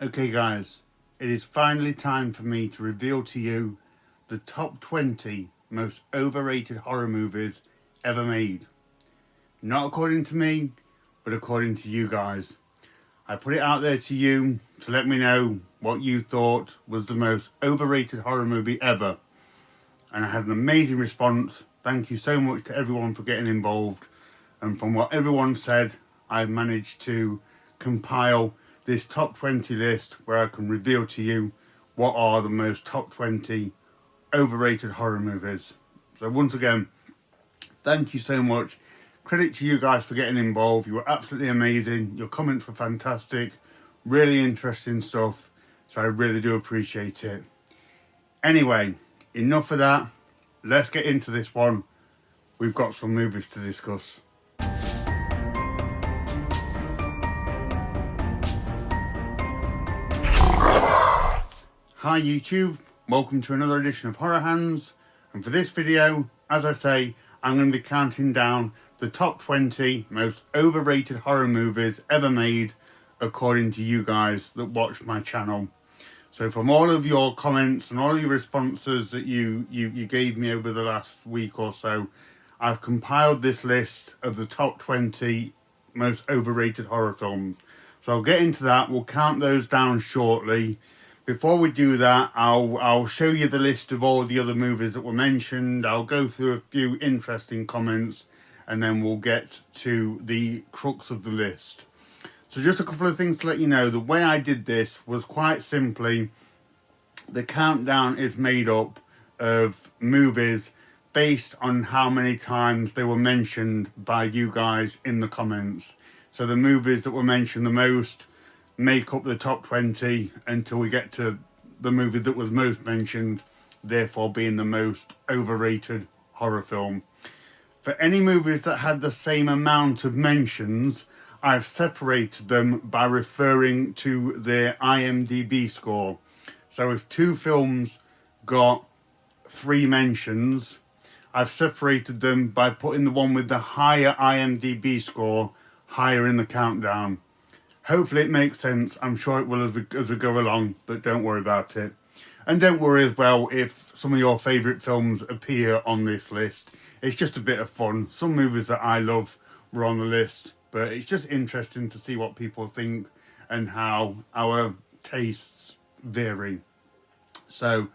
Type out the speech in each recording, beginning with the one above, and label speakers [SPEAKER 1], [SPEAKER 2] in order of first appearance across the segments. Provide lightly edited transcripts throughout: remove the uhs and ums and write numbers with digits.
[SPEAKER 1] Okay guys, it is finally time for me to reveal to you the top 20 most overrated horror movies ever made. Not according to me, but according to you guys. I put it out there to you to let me know what you thought was the most overrated horror movie ever. And I had an amazing response. Thank you so much to everyone for getting involved. And from what everyone said, I've managed to compile this top 20 list where I can reveal to you what are the most top 20 overrated horror movies. So once again, thank you so much. Credit to you guys for getting involved. You were absolutely amazing. Your comments were fantastic. Really interesting stuff. So I really do appreciate it. Anyway, enough of that. Let's get into this one. We've got some movies to discuss. Hi YouTube, welcome to another edition of Horror Hands, and for this video, as I say, I'm going to be counting down the top 20 most overrated horror movies ever made according to you guys that watch my channel. So from all of your comments and all of your responses that you gave me over the last week or so, I've compiled this list of the top 20 most overrated horror films. So I'll get into that, we'll count those down shortly. Before we do that, I'll show you the list of all the other movies that were mentioned. I'll go through a few interesting comments and then we'll get to the crux of the list. So just a couple of things to let you know. The way I did this was quite simply, the countdown is made up of movies based on how many times they were mentioned by you guys in the comments. So the movies that were mentioned the most make up the top 20 until we get to the movie that was most mentioned, therefore being the most overrated horror film. For any movies that had the same amount of mentions, I've separated them by referring to their IMDb score. So if two films got 3 mentions, I've separated them by putting the one with the higher IMDb score higher in the countdown. Hopefully it makes sense. I'm sure it will as we go along, but don't worry about it. And don't worry as well if some of your favourite films appear on this list. It's just a bit of fun. Some movies that I love were on the list, but it's just interesting to see what people think and how our tastes vary. So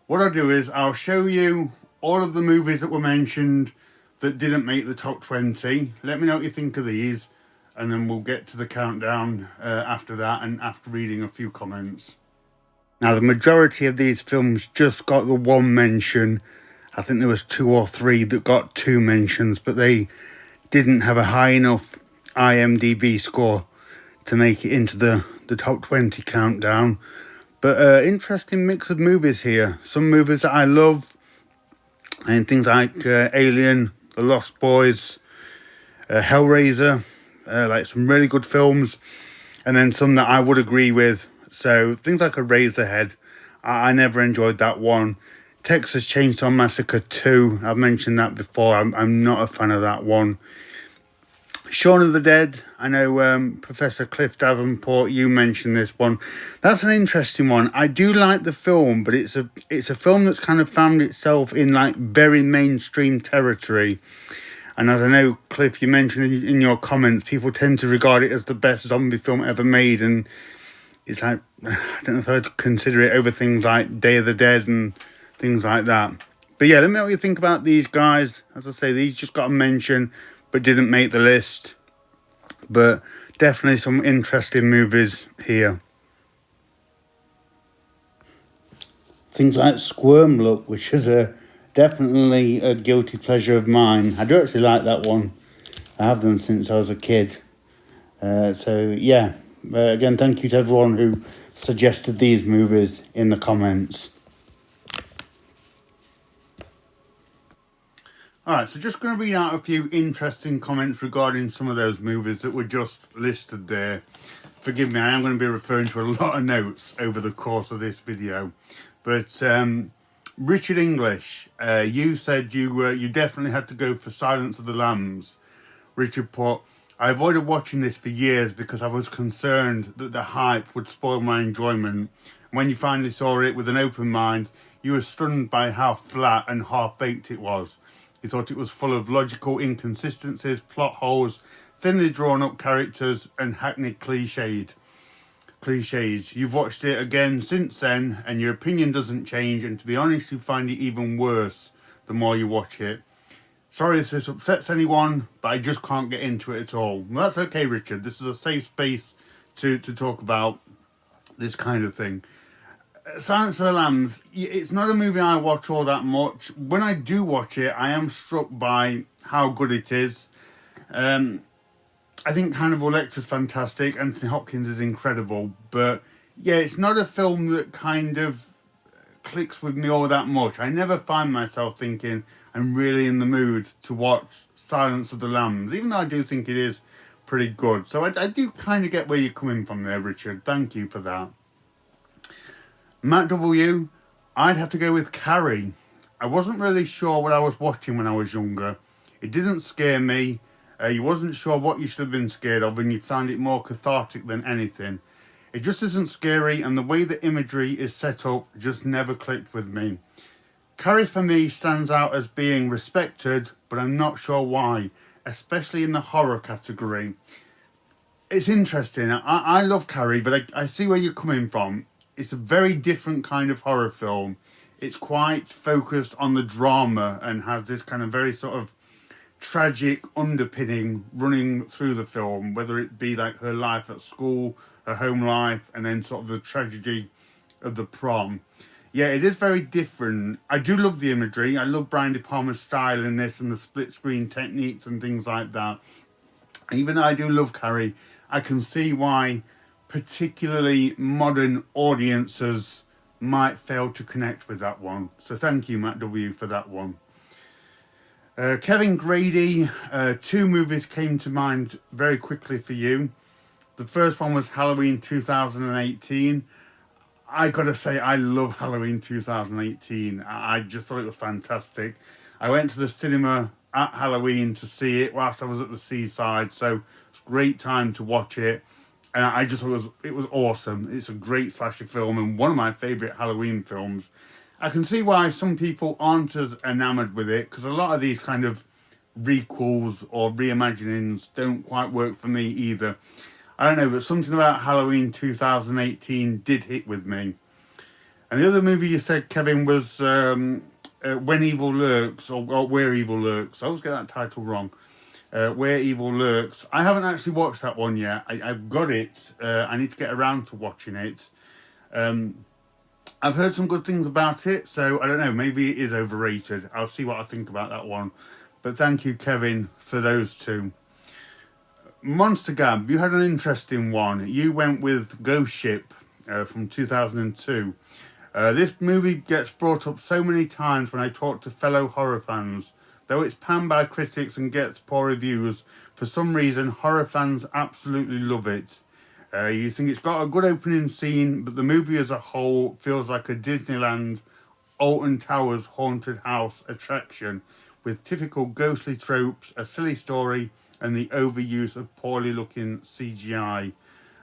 [SPEAKER 1] what I'll do is I'll show you all of the movies that were mentioned that didn't make the top 20. Let me know what you think of these. And then we'll get to the countdown after that and after reading a few comments. Now, the majority of these films just got the 1 mention. I think there was 2 or 3 that got 2 mentions, but they didn't have a high enough IMDb score to make it into the top 20 countdown. But interesting mix of movies here. Some movies that I love, and things like Alien, The Lost Boys, Hellraiser. Like some really good films, and then some that I would agree with. So things like Eraserhead, I never enjoyed that one. Texas Chainsaw Massacre 2, I've mentioned that before. I'm not a fan of that one. Shaun of the Dead, I know Professor Cliff Davenport, you mentioned this one. That's an interesting one. I do like the film, but it's a film that's kind of found itself in like very mainstream territory. And as I know, Cliff, you mentioned in your comments, people tend to regard it as the best zombie film ever made. And it's like, I don't know if I'd consider it over things like Day of the Dead and things like that. But yeah, let me know what you think about these guys. As I say, these just got a mention, but didn't make the list. But definitely some interesting movies here. Things like Squirm Look, which is definitely a guilty pleasure of mine. I do actually like that one. I have done since I was a kid. So yeah, again, thank you to everyone who suggested these movies in the comments. Alright, so just going to read out a few interesting comments regarding some of those movies that were just listed there. Forgive me, I am going to be referring to a lot of notes over the course of this video. But Richard English, you said you definitely had to go for Silence of the Lambs. Richard put, I avoided watching this for years because I was concerned that the hype would spoil my enjoyment. When you finally saw it with an open mind, you were stunned by how flat and half-baked it was. You thought it was full of logical inconsistencies, plot holes, thinly drawn-up characters, and hackneyed cliches. You've watched it again since then, and your opinion doesn't change, and to be honest, you find it even worse the more you watch it. Sorry if this upsets anyone, but I just can't get into it at all. Well, that's okay, Richard. This is a safe space to talk about this kind of thing. Silence of the Lambs, it's not a movie I watch all that much. When I do watch it, I am struck by how good it is. I think Hannibal Lecter's fantastic. Anthony Hopkins is incredible. But yeah, it's not a film that kind of clicks with me all that much. I never find myself thinking I'm really in the mood to watch Silence of the Lambs, even though I do think it is pretty good. So I do kind of get where you're coming from there, Richard. Thank you for that. Matt W, I'd have to go with Carrie. I wasn't really sure what I was watching when I was younger. It didn't scare me. You wasn't sure what you should have been scared of, and you found it more cathartic than anything. It just isn't scary, and the way the imagery is set up just never clicked with me. Carrie for me stands out as being respected, but I'm not sure why, especially in the horror category. It's interesting. I love Carrie, but I see where you're coming from. It's a very different kind of horror film. It's quite focused on the drama and has this kind of very sort of tragic underpinning running through the film, whether it be like her life at school, her home life, and then sort of the tragedy of the prom. Yeah, it is very different. I do love the imagery. I love Brian De Palma's style in this and the split screen techniques and things like that. Even though I do love Carrie, I can see why particularly modern audiences might fail to connect with that one. So thank you, Matt W, for that one. Kevin Grady, two movies came to mind very quickly for you. The first one was Halloween 2018. I gotta say, I love Halloween 2018. I just thought it was fantastic. I went to the cinema at Halloween to see it whilst I was at the seaside, so it's a great time to watch it. And I just thought it was awesome. It's a great slasher film and one of my favourite Halloween films. I can see why some people aren't as enamoured with it, because a lot of these kind of requels or reimaginings don't quite work for me either. I don't know, but something about Halloween 2018 did hit with me. And the other movie you said, Kevin, was When Evil Lurks, or Where Evil Lurks. I always get that title wrong. Where Evil Lurks. I haven't actually watched that one yet. I've got it. I need to get around to watching it. I've heard some good things about it, so I don't know, maybe it is overrated. I'll see what I think about that one. But thank you, Kevin, for those two. Monster Gab, you had an interesting one. You went with Ghost Ship from 2002. This movie gets brought up so many times when I talk to fellow horror fans. Though it's panned by critics and gets poor reviews, for some reason horror fans absolutely love it. You think it's got a good opening scene, but the movie as a whole feels like a Disneyland Alton Towers haunted house attraction with typical ghostly tropes, a silly story, and the overuse of poorly looking CGI.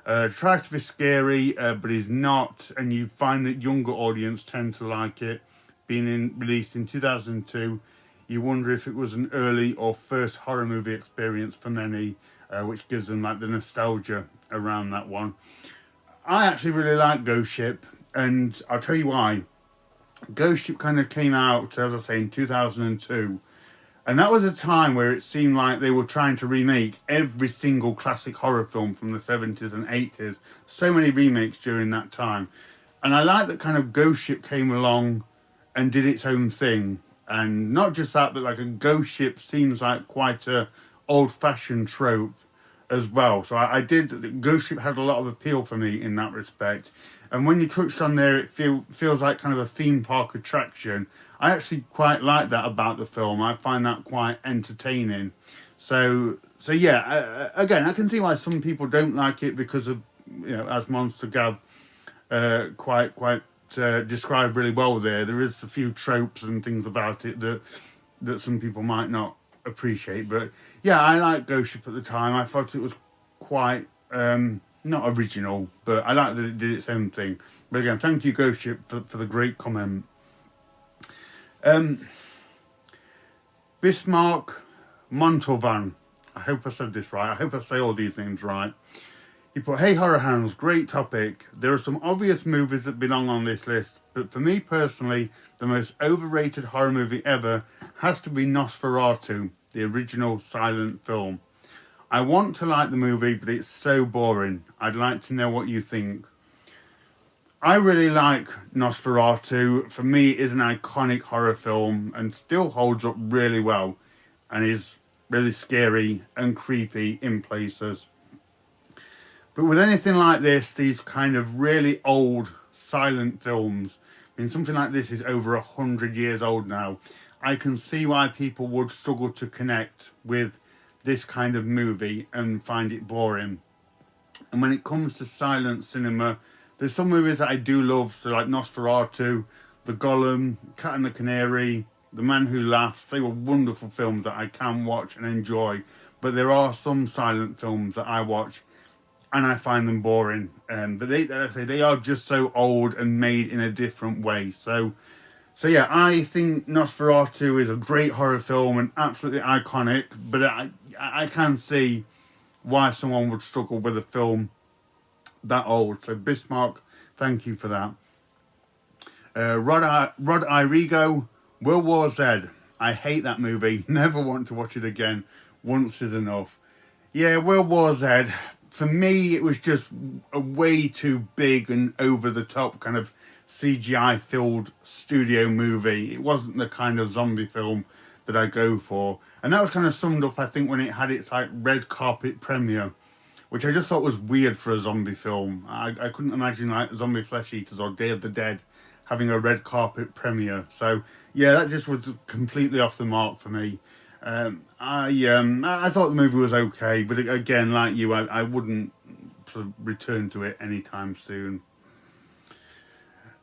[SPEAKER 1] Tries to be scary, but is not, and you find that younger audience tend to like it. Being released in 2002, you wonder if it was an early or first horror movie experience for many, which gives them like the nostalgia around that one. I actually really like Ghost Ship, and I'll tell you why. Ghost Ship kind of came out, as I say, in 2002, and that was a time where it seemed like they were trying to remake every single classic horror film from the 70s and 80s. So many remakes during that time. And I like that kind of Ghost Ship came along and did its own thing. And not just that, but like a ghost ship seems like quite a old-fashioned trope as well. So I did, Ghost Ship had a lot of appeal for me in that respect. And when you touched on there, it feels like kind of a theme park attraction. I actually quite like that about the film. I find that quite entertaining. So yeah, again, I can see why some people don't like it because of, you know, as Monster Gab quite described really well there. There is a few tropes and things about it that some people might not appreciate. But yeah, I liked Ghost Ship at the time. I thought it was quite not original, but I liked that it did its own thing. But again, thank you, Ghost Ship, for the great comment. Bismarck Montalvan. I hope I said this right. I hope I say all these names right. He put, "Hey Horror Hounds, great topic. There are some obvious movies that belong on this list, but for me personally, the most overrated horror movie ever has to be Nosferatu, the original silent film. I want to like the movie, but it's so boring. I'd like to know what you think." I really like Nosferatu. For me, it is an iconic horror film and still holds up really well and is really scary and creepy in places. But with anything like this, these kind of really old silent films, I mean, something like this is over 100 years old now. I can see why people would struggle to connect with this kind of movie and find it boring. And when it comes to silent cinema, there's some movies that I do love, so like Nosferatu, The Golem, Cat and the Canary, The Man Who Laughs. They were wonderful films that I can watch and enjoy. But there are some silent films that I watch and I find them boring. But they are just so old and made in a different way. So yeah, I think Nosferatu is a great horror film and absolutely iconic. But I can see why someone would struggle with a film that old. So Bismarck, thank you for that. Rod Irigo, World War Z. I hate that movie. Never want to watch it again. Once is enough. Yeah, World War Z. For me, it was just a way too big and over the top kind of CGI filled studio movie. It wasn't the kind of zombie film that I go for. And that was kind of summed up, I think, when it had its like red carpet premiere, which I just thought was weird for a zombie film. I couldn't imagine like Zombie Flesh Eaters or Day of the Dead having a red carpet premiere. So yeah, that just was completely off the mark for me. I thought the movie was okay, but again, like you, I wouldn't sort of return to it anytime soon.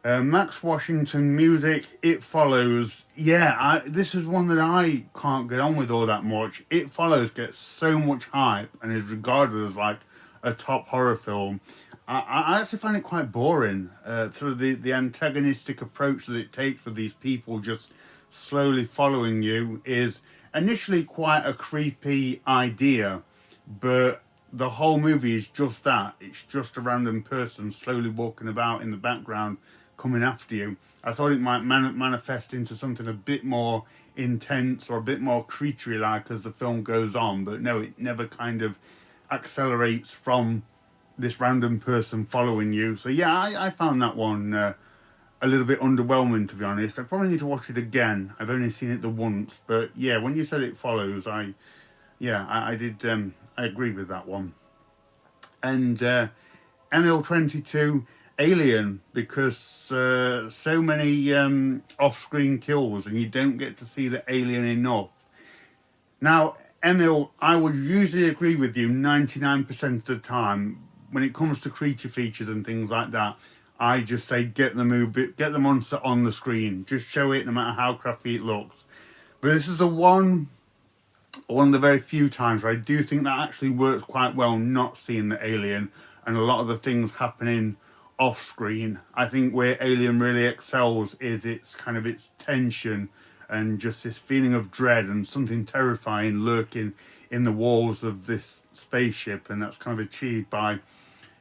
[SPEAKER 1] Max Washington Music, It Follows. Yeah, this is one that I can't get on with all that much. It Follows gets so much hype and is regarded as like a top horror film. I actually find it quite boring. Sort of the antagonistic approach that it takes with these people just slowly following you is initially quite a creepy idea, but the whole movie is just that. It's just a random person slowly walking about in the background coming after you. I thought it might manifest into something a bit more intense or a bit more creaturey-like as the film goes on, but no, it never kind of accelerates from this random person following you. So yeah, I found that one a little bit underwhelming, to be honest. I probably need to watch it again. I've only seen it the once, but yeah, when you said It Follows, I did. I agree with that one. And ML22 Alien, because so many off-screen kills, and you don't get to see the alien enough. Now, Emil, I would usually agree with you 99% of the time when it comes to creature features and things like that. I just say get the monster on the screen. Just show it, no matter how crappy it looks. But this is one of the very few times where I do think that actually works quite well, not seeing the alien and a lot of the things happening off screen. I think where Alien really excels is its tension and just this feeling of dread and something terrifying lurking in the walls of this spaceship, and that's kind of achieved by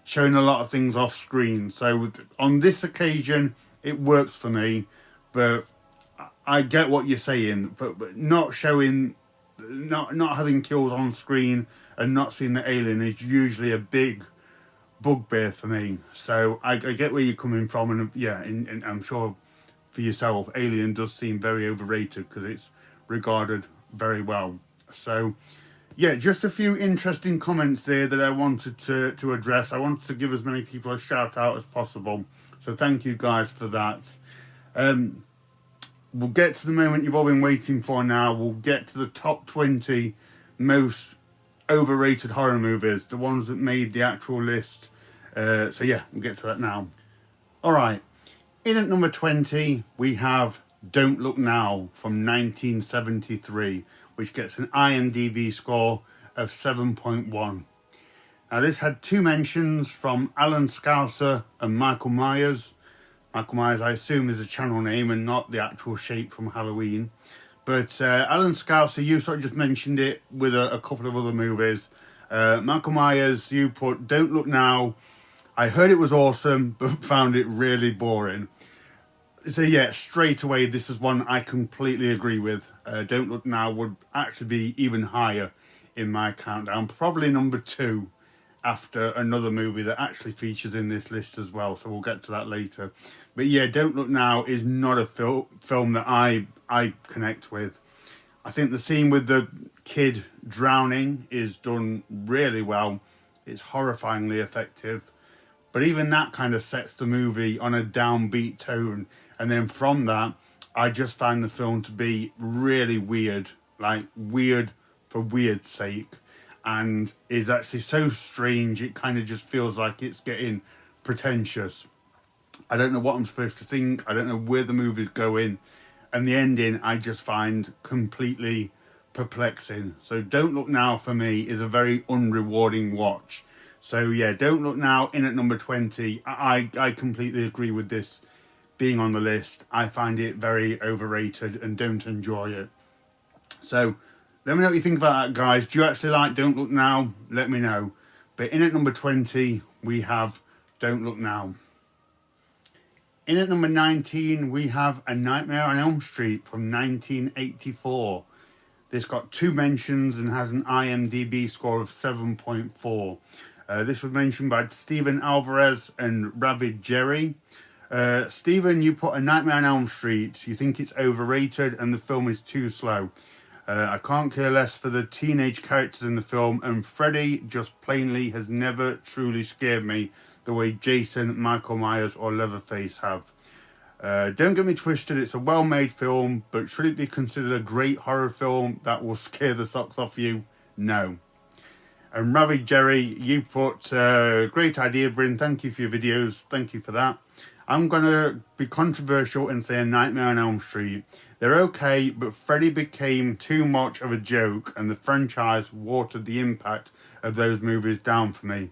[SPEAKER 1] showing a lot of things off screen. So on this occasion it works for me, but I get what you're saying, but not showing, not having kills on screen and not seeing the alien is usually a big bugbear for me. So I get where you're coming from, and yeah, and I'm sure for yourself, Alien does seem very overrated because it's regarded very well. So yeah, just a few interesting comments there that I wanted to address. I wanted to give as many people a shout out as possible, so thank you guys for that. We'll get to the moment you've all been waiting for now. We'll get to the top 20 most overrated horror movies, the ones that made the actual list. So yeah, we'll get to that now. Alright, in at number 20 we have Don't Look Now from 1973, which gets an IMDb score of 7.1. Now this had 2 mentions from Alan Scouser and Michael Myers. Michael Myers, I assume, is a channel name and not the actual shape from Halloween. But Alan Scouser, you sort of just mentioned it with a couple of other movies. Michael Myers, you put Don't Look Now. I heard it was awesome, but found it really boring. So yeah, straight away, this is one I completely agree with. Don't Look Now would actually be even higher in my countdown. Probably number 2 after another movie that actually features in this list as well. So we'll get to that later. But yeah, Don't Look Now is not a film that I connect with. I think the scene with the kid drowning is done really well. It's horrifyingly effective. But even that kind of sets the movie on a downbeat tone. And then from that, I just find the film to be really weird. Like, weird for weird's sake. And is actually so strange, it kind of just feels like it's getting pretentious. I don't know what I'm supposed to think. I don't know where the movie's going. And the ending, I just find completely perplexing. So Don't Look Now, for me, is a very unrewarding watch. So yeah, Don't Look Now in at number 20. I completely agree with this being on the list. I find it very overrated and don't enjoy it. So let me know what you think about that, guys. Do you actually like Don't Look Now? Let me know. But in at number 20, we have Don't Look Now. In at number 19, we have A Nightmare on Elm Street from 1984. This got 2 mentions and has an IMDb score of 7.4. This was mentioned by Stephen Alvarez and Ravid Jerry. Stephen, you put A Nightmare on Elm Street. You think it's overrated and the film is too slow. I can't care less for the teenage characters in the film, and Freddy just plainly has never truly scared me the way Jason, Michael Myers or Leatherface have. Don't get me twisted, it's a well-made film, but should it be considered a great horror film that will scare the socks off you? No. And Ravi Jerry, you put, great idea, Bryn, thank you for your videos, thank you for that. I'm going to be controversial and say A Nightmare on Elm Street. They're okay, but Freddy became too much of a joke and the franchise watered the impact of those movies down for me.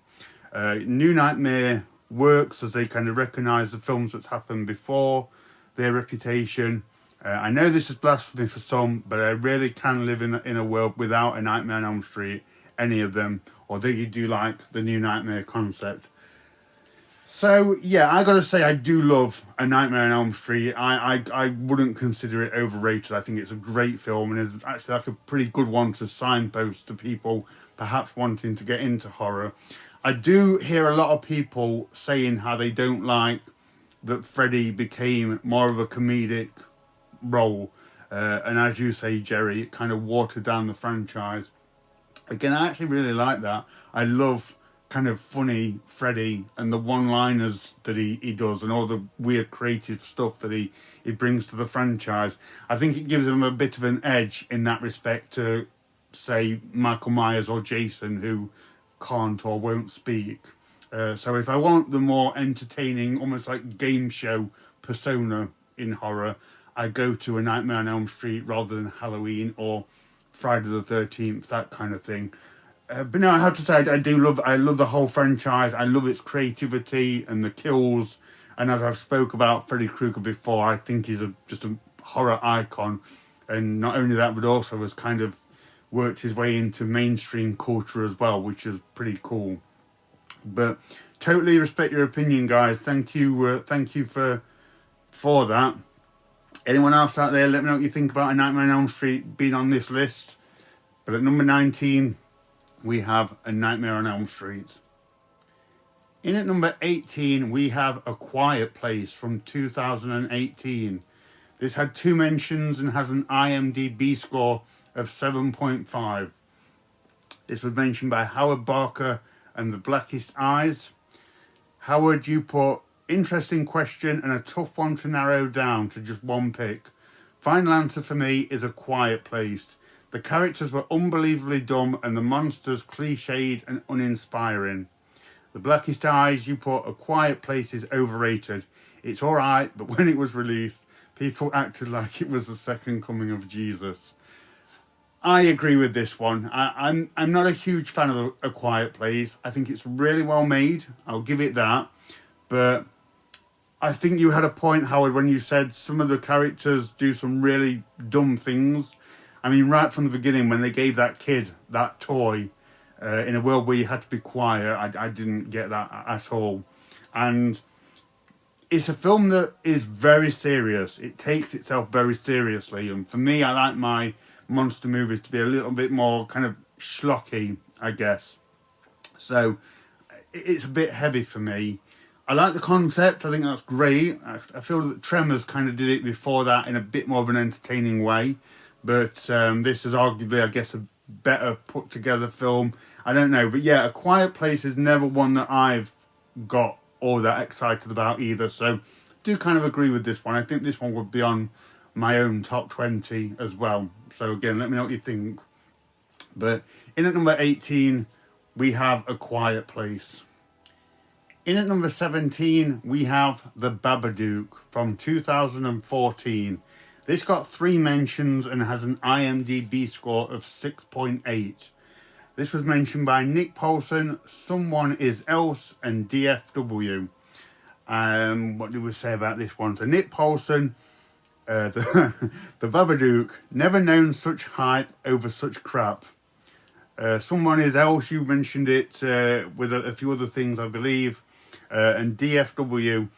[SPEAKER 1] New Nightmare works as they kind of recognise the films that's happened before, their reputation. I know this is blasphemy for some, but I really can live in a world without A Nightmare on Elm Street, any of them, although you do like the New Nightmare concept. So yeah, I gotta say I do love A Nightmare on Elm Street. I wouldn't consider it overrated. I think it's a great film and is actually like a pretty good one to signpost to people perhaps wanting to get into horror. I do hear a lot of people saying how they don't like that Freddy became more of a comedic role. And as you say, Jerry, it kind of watered down the franchise. Again, I actually really like that. I love kind of funny Freddy and the one-liners that he does and all the weird creative stuff that he brings to the franchise. I think it gives him a bit of an edge in that respect to, say, Michael Myers or Jason, who can't or won't speak. So if I want the more entertaining, almost like game show persona in horror, I go to A Nightmare on Elm Street rather than Halloween or Friday the 13th, that kind of thing. But no, I have to say, I love the whole franchise. I love its creativity and the kills. And as I've spoke about Freddy Krueger before, I think he's just a horror icon. And not only that, but also has kind of worked his way into mainstream culture as well, which is pretty cool. But totally respect your opinion, guys. Thank you for that. Anyone else out there, let me know what you think about A Nightmare on Elm Street being on this list. But at number 19, we have A Nightmare on Elm Street. In at number 18, we have A Quiet Place from 2018. This had 2 mentions and has an IMDb score of 7.5. This was mentioned by Howard Barker and The Blackest Eyes. Howard, you put, interesting question and a tough one to narrow down to just one pick. Final answer for me is A Quiet Place. The characters were unbelievably dumb and the monsters cliched and uninspiring. The Blackest Eyes, you put, A Quiet Place is overrated. It's alright, but when it was released, people acted like it was the second coming of Jesus. I agree with this one. I'm not a huge fan of A Quiet Place. I think it's really well made. I'll give it that. But I think you had a point, Howard, when you said some of the characters do some really dumb things. I mean, right from the beginning, when they gave that kid that toy in a world where you had to be quiet, I didn't get that at all. And it's a film that is very serious. It takes itself very seriously. And for me, I like my monster movies to be a little bit more kind of schlocky, I guess. So it's a bit heavy for me. I like the concept. I think that's great. I feel that Tremors kind of did it before that in a bit more of an entertaining way. But this is arguably, I guess, a better put together film. I don't know. But yeah, A Quiet Place is never one that I've got all that excited about either. So do kind of agree with this one. I think this one would be on my own top 20 as well. So again, let me know what you think. But in at number 18, we have A Quiet Place. In at number 17, we have The Babadook from 2014. This got 3 mentions and has an IMDb score of 6.8. This was mentioned by Nick Paulson, Someone Is Else, and DFW. What did we say about this one? So Nick Paulson, the Babadook, never known such hype over such crap. Someone Is Else, you mentioned it with a few other things, I believe. And DFW,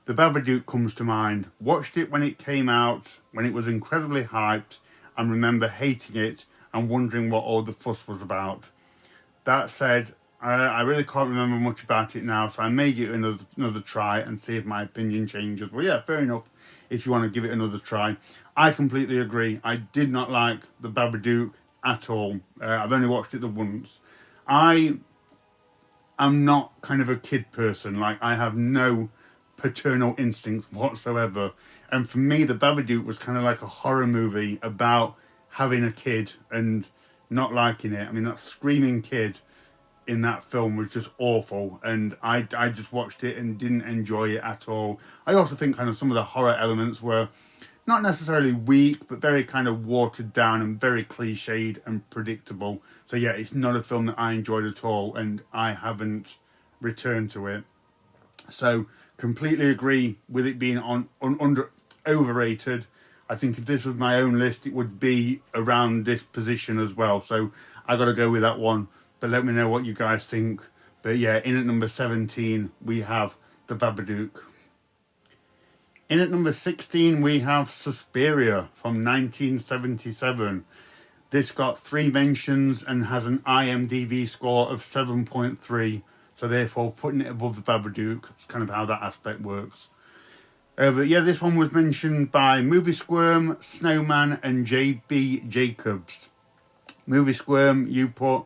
[SPEAKER 1] The Babadook comes to mind. Watched it when it came out, when it was incredibly hyped, and remember hating it and wondering what all the fuss was about. That said, I really can't remember much about it now, so I may give it another try and see if my opinion changes. Well, yeah, fair enough if you want to give it another try. I completely agree. I did not like The Babadook at all. I've only watched it the once. I'm not kind of a kid person. Like, I have no paternal instincts whatsoever. And for me, The Babadook was kind of like a horror movie about having a kid and not liking it. I mean, that screaming kid in that film was just awful. And I just watched it and didn't enjoy it at all. I also think kind of some of the horror elements were not necessarily weak, but very kind of watered down and very cliched and predictable. So yeah, it's not a film that I enjoyed at all, and I haven't returned to it. So completely agree with it being under overrated. I think if this was my own list, it would be around this position as well. So I got to go with that one. But let me know what you guys think. But yeah, in at number 17, we have The Babadook. In at number 16, we have Suspiria from 1977. This got 3 mentions and has an IMDb score of 7.3. So therefore, putting it above The Babadook. That's kind of how that aspect works. But yeah, this one was mentioned by Movie Squirm, Snowman, and JB Jacobs. Movie Squirm, you put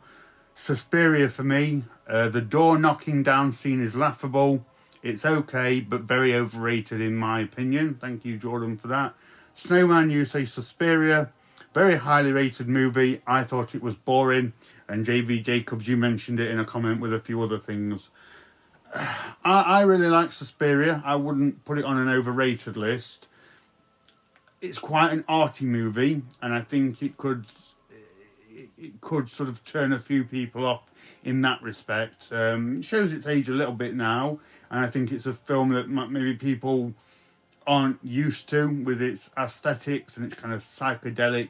[SPEAKER 1] Suspiria for me. The door knocking down scene is laughable. It's okay, but very overrated in my opinion. Thank you, Jordan, for that. Snowman, you say Suspiria. Very highly rated movie. I thought it was boring. And JB Jacobs, you mentioned it in a comment with a few other things. I really like Suspiria. I wouldn't put it on an overrated list. It's quite an arty movie, and I think it could sort of turn a few people off in that respect. It shows its age a little bit now, and I think it's a film that maybe people aren't used to with its aesthetics and its kind of psychedelic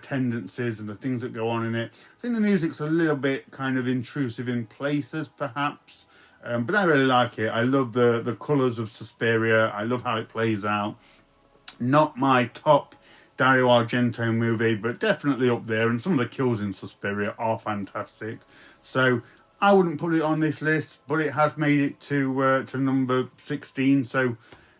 [SPEAKER 1] tendencies and the things that go on in it. I think the music's a little bit kind of intrusive in places, perhaps. But I really like it. I love the colours of Suspiria. I love how it plays out. Not my top Dario Argento movie, but definitely up there. And some of the kills in Suspiria are fantastic. So I wouldn't put it on this list, but it has made it to number 16. So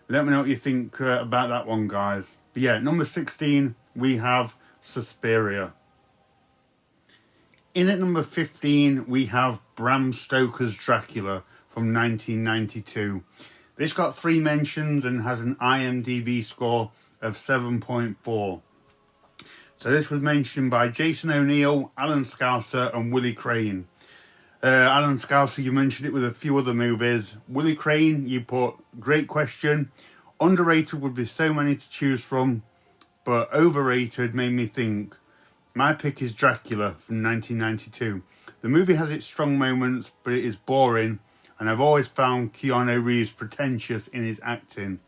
[SPEAKER 1] let me know what you think about that one, guys. But yeah, number 16, we have Suspiria. In at number 15, we have Bram Stoker's Dracula from 1992. This got 3 mentions and has an IMDb score of 7.4. So this was mentioned by Jason O'Neill, Alan Scouser, and Willie Crane. Alan Scouser, you mentioned it with a few other movies. Willie Crane, you put, great question. Underrated would be so many to choose from, but overrated made me think. My pick is Dracula from 1992. The movie has its strong moments, but it is boring, and I've always found Keanu Reeves pretentious in his acting.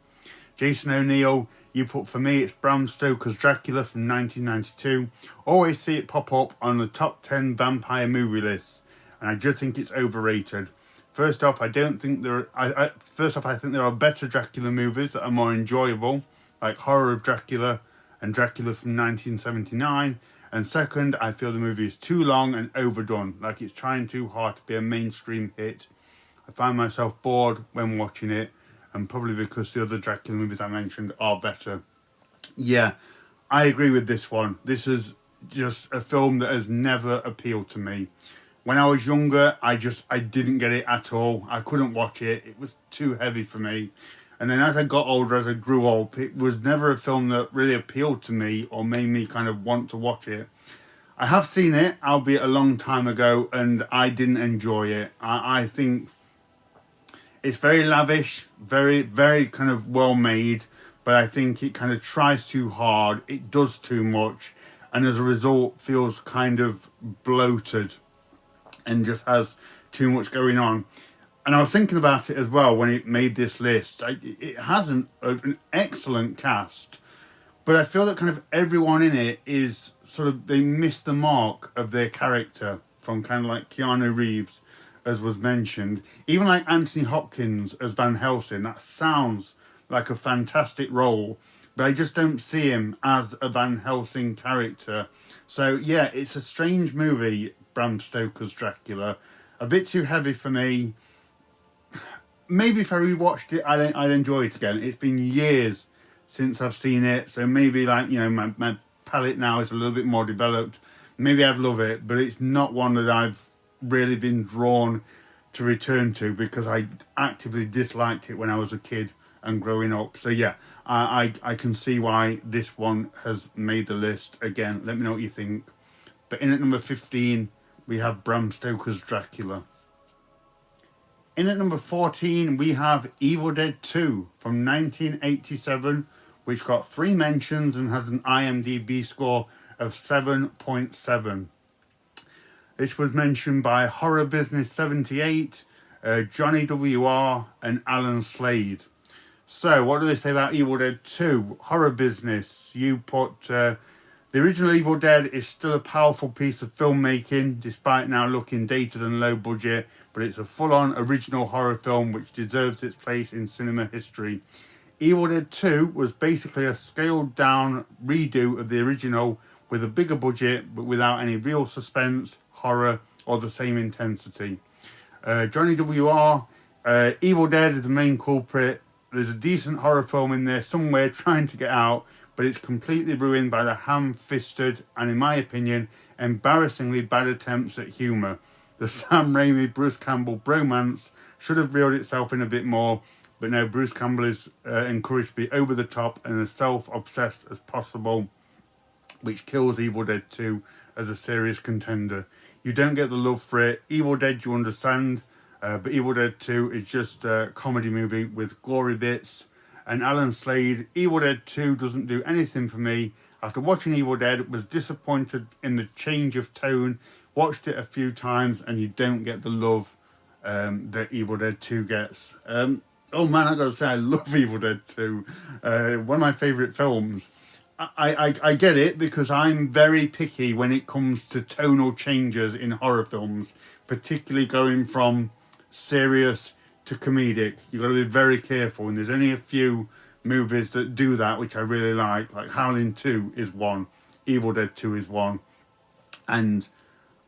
[SPEAKER 1] Jason O'Neill, you put for me, it's Bram Stoker's Dracula from 1992. Always see it pop up on the top 10 vampire movie lists, and I just think it's overrated. First off, I think there are better Dracula movies that are more enjoyable, like Horror of Dracula and Dracula from 1979. And second, I feel the movie is too long and overdone, like it's trying too hard to be a mainstream hit. I find myself bored when watching it, and probably because the other Dracula movies I mentioned are better. Yeah, I agree with this one. This is just a film that has never appealed to me. When I was younger, I didn't get it at all. I couldn't watch it. It was too heavy for me. And then as I got older, as I grew up, it was never a film that really appealed to me or made me kind of want to watch it. I have seen it, albeit a long time ago, and I didn't enjoy it. I think it's very lavish, very, very kind of well made, but I think it kind of tries too hard. It does too much, and as a result feels kind of bloated and just has too much going on. And I was thinking about it as well when it made this list. It has an excellent cast, but I feel that kind of everyone in it is sort of, they miss the mark of their character, from kind of like Keanu Reeves, as was mentioned. Even like Anthony Hopkins as Van Helsing, that sounds like a fantastic role, but I just don't see him as a Van Helsing character. So yeah, it's a strange movie, Bram Stoker's Dracula. A bit too heavy for me. Maybe if I rewatched it, I'd enjoy it again. It's been years since I've seen it, so maybe like, you know, my palate now is a little bit more developed. Maybe I'd love it, but it's not one that I've really been drawn to return to because I actively disliked it when I was a kid and growing up. So yeah, I can see why this one has made the list. Again, let me know what you think. But in at number 15, we have Bram Stoker's Dracula. In at number 14, we have Evil Dead 2 from 1987, which got 3 mentions and has an IMDb score of 7.7. This was mentioned by Horror Business 78, Johnny WR, and Alan Slade. So, what do they say about Evil Dead 2? Horror Business, you put... the original Evil Dead is still a powerful piece of filmmaking, despite now looking dated and low budget, but it's a full-on original horror film which deserves its place in cinema history. Evil Dead 2 was basically a scaled-down redo of the original with a bigger budget, but without any real suspense, horror, or the same intensity. Johnny WR, Evil Dead is the main culprit. There's a decent horror film in there somewhere trying to get out, but it's completely ruined by the ham-fisted and, in my opinion, embarrassingly bad attempts at humour. The Sam Raimi Bruce Campbell bromance should have reeled itself in a bit more, but no, Bruce Campbell is encouraged to be over the top and as self-obsessed as possible, which kills Evil Dead 2 as a serious contender. You don't get the love for it. Evil Dead you understand, but Evil Dead 2 is just a comedy movie with gory bits. And Alan Slade, Evil Dead 2 doesn't do anything for me. After watching Evil Dead, was disappointed in the change of tone, watched it a few times, and you don't get the love that Evil Dead 2 gets. Oh man, I gotta say, I love Evil Dead 2. One of my favourite films. I get it because I'm very picky when it comes to tonal changes in horror films, particularly going from serious to comedic. You've got to be very careful, and there's only a few movies that do that which I really like Howling 2 is one, Evil Dead 2 is one, and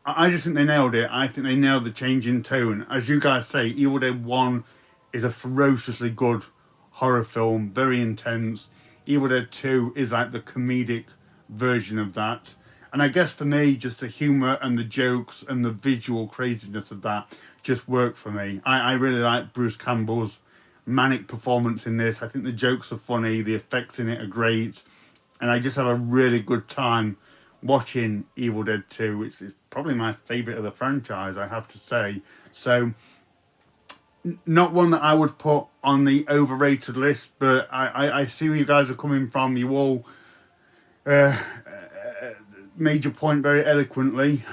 [SPEAKER 1] I just think they nailed it. I think they nailed the change in tone. As you guys say, Evil Dead 1 is a ferociously good horror film, very intense. Evil Dead 2 is like the comedic version of that. And I guess for me, just the humour and the jokes and the visual craziness of that just work for me. I really like Bruce Campbell's manic performance in this. I think the jokes are funny, the effects in it are great, and I just have a really good time watching Evil Dead 2, which is probably my favourite of the franchise, I have to say. So, not one that I would put on the overrated list, but I see where you guys are coming from. You all made your point very eloquently.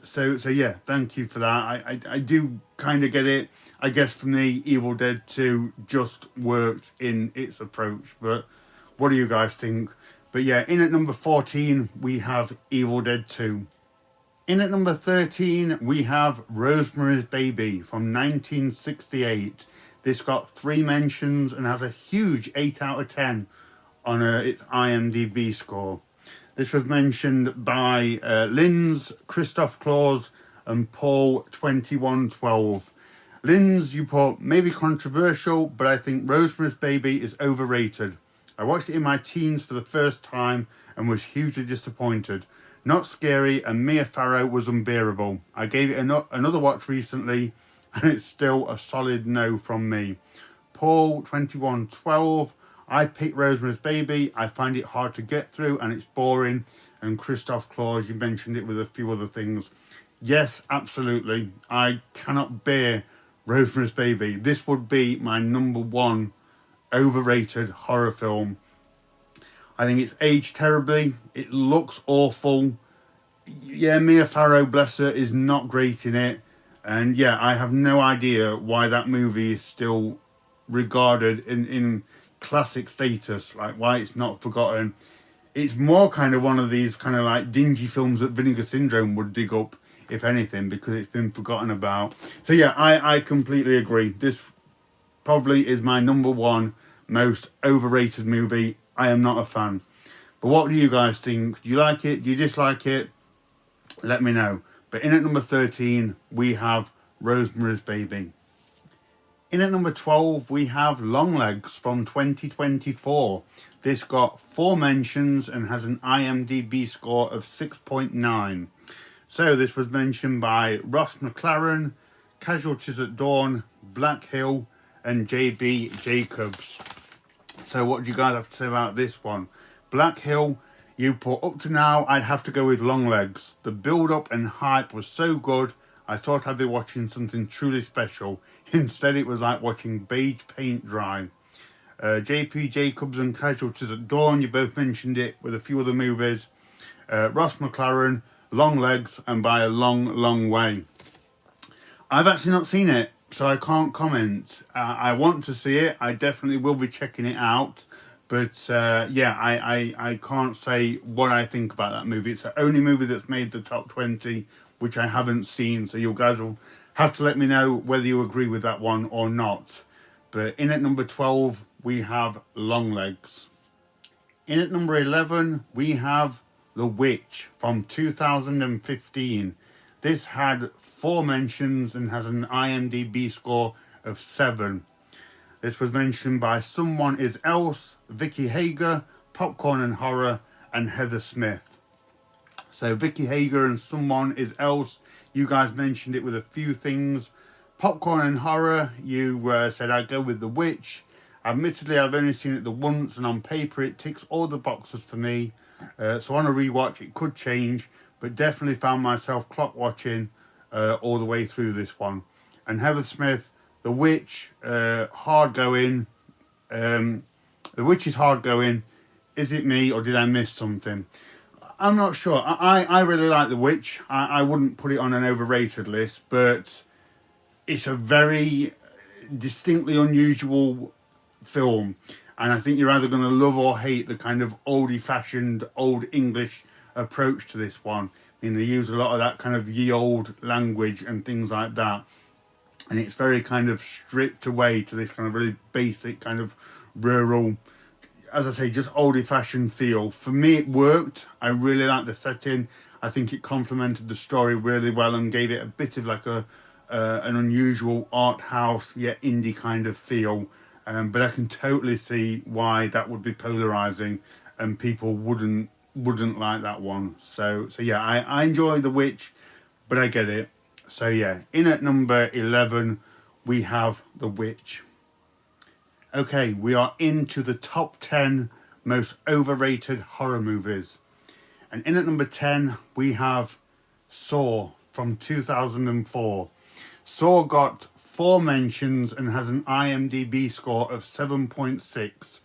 [SPEAKER 1] So yeah, thank you for that. I do kind of get it. I guess for me, Evil Dead 2 just worked in its approach. But what do you guys think? But yeah, in at number 14, we have Evil Dead 2. In at number 13, we have Rosemary's Baby from 1968. This got 3 mentions and has a huge 8 out of 10 on its IMDb score. This was mentioned by Linz, Christoph Claus, and Paul 2112. Linz, you put maybe controversial, but I think Rosemary's Baby is overrated. I watched it in my teens for the first time and was hugely disappointed. Not scary, and Mia Farrow was unbearable. I gave it another watch recently, and it's still a solid no from me. Paul 2112. I picked Rosemary's Baby. I find it hard to get through and it's boring. And Christoph Claus, you mentioned it with a few other things. Yes, absolutely. I cannot bear Rosemary's Baby. This would be my number 1 overrated horror film. I think it's aged terribly. It looks awful. Yeah, Mia Farrow, bless her, is not great in it. And yeah, I have no idea why that movie is still regarded in classic status, like why it's not forgotten. It's more kind of one of these kind of like dingy films that Vinegar Syndrome would dig up, if anything, because it's been forgotten about. So yeah, I completely agree. This probably is my number 1 most overrated movie. I am not a fan. But what do you guys think? Do you like it? Do you dislike it? Let me know. But in at number 13, we have Rosemary's Baby. In at number 12, we have Longlegs from 2024. This got 4 mentions and has an IMDb score of 6.9. So this was mentioned by Ross McLaren, Casualties at Dawn, Black Hill, and JB Jacobs. So what do you guys have to say about this one? Black Hill, you put up to now, I'd have to go with Longlegs. The build-up and hype was so good, I thought I'd be watching something truly special. Instead, it was like watching beige paint dry. JP Jacobs and Casualties at Dawn, you both mentioned it with a few other movies. Ross McLaren, Longlegs, and by a long, long way. I've actually not seen it, so I can't comment. I want to see it. I definitely will be checking it out. But yeah, I can't say what I think about that movie. It's the only movie that's made the top 20, which I haven't seen. So you guys will have to let me know whether you agree with that one or not. But in at number 12, we have Longlegs. In at number 11, we have The Witch from 2015. This had 4 mentions and has an IMDb score of 7. This was mentioned by Someone Is Else, Vicky Hager, Popcorn and Horror, and Heather Smith. So Vicky Hager and Someone Is Else, you guys mentioned it with a few things. Popcorn and Horror, you said I'd go with The Witch. Admittedly, I've only seen it the once, and on paper it ticks all the boxes for me. So on a rewatch, it could change, but definitely found myself clock watching all the way through this one. And Heather Smith, The Witch, hard going. The Witch is hard going. Is it me or did I miss something? I'm not sure. I really like The Witch. I wouldn't put it on an overrated list, but it's a very distinctly unusual film. And I think you're either going to love or hate the kind of oldie-fashioned, old English approach to this one. I mean, they use a lot of that kind of ye old language and things like that. And it's very kind of stripped away to this kind of really basic kind of rural, as I say, just oldie-fashioned feel. For me, it worked. I really liked the setting. I think it complemented the story really well and gave it a bit of like an unusual art house yet indie kind of feel. But I can totally see why that would be polarizing and people wouldn't like that one. So yeah, I enjoy The Witch, but I get it. So yeah, in at number 11, we have The Witch. Okay, we are into the top 10 most overrated horror movies. And in at number 10, we have Saw from 2004. Saw got 4 mentions and has an IMDb score of 7.6.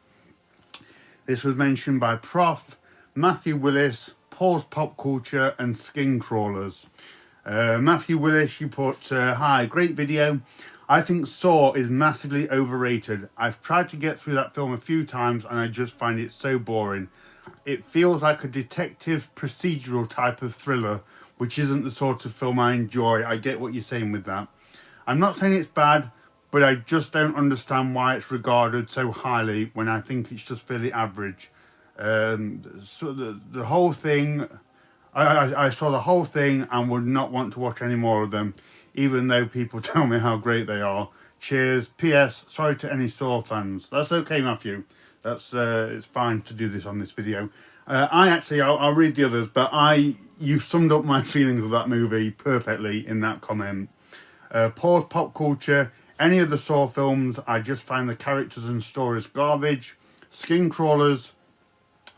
[SPEAKER 1] This was mentioned by Prof, Matthew Willis, Paul's Pop Culture and Skin Crawlers. Matthew Willis, you put, hi, great video. I think Saw is massively overrated. I've tried to get through that film a few times and I just find it so boring. It feels like a detective procedural type of thriller, which isn't the sort of film I enjoy. I get what you're saying with that. I'm not saying it's bad, but I just don't understand why it's regarded so highly when I think it's just fairly average. So the whole thing, I saw the whole thing and would not want to watch any more of them, even though people tell me how great they are. Cheers. P.S. Sorry to any Saw fans. That's okay, Matthew. That's it's fine to do this on this video. I'll read the others, but you've summed up my feelings of that movie perfectly in that comment. Paul's Pop Culture. Any of the Saw films, I just find the characters and stories garbage. Skin Crawlers,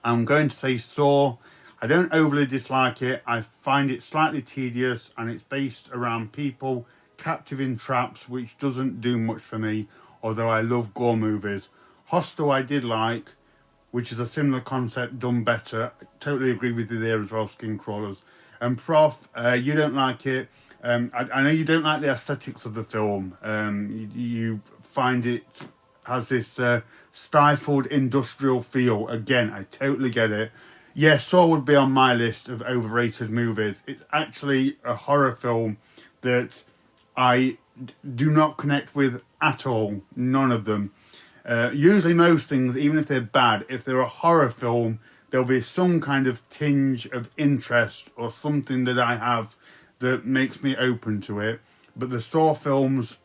[SPEAKER 1] I'm going to say Saw. I don't overly dislike it. I find it slightly tedious and it's based around people captive in traps, which doesn't do much for me, although I love gore movies. Hostel I did like, which is a similar concept done better. Totally agree with you there as well, Skin Crawlers. And Prof, you don't like it. I know you don't like the aesthetics of the film. You find it has this stifled industrial feel. Again, I totally get it. Yeah, Saw would be on my list of overrated movies. It's actually a horror film that I do not connect with at all. None of them. Usually most things, even if they're bad, if they're a horror film, there'll be some kind of tinge of interest or something that I have that makes me open to it. But the Saw films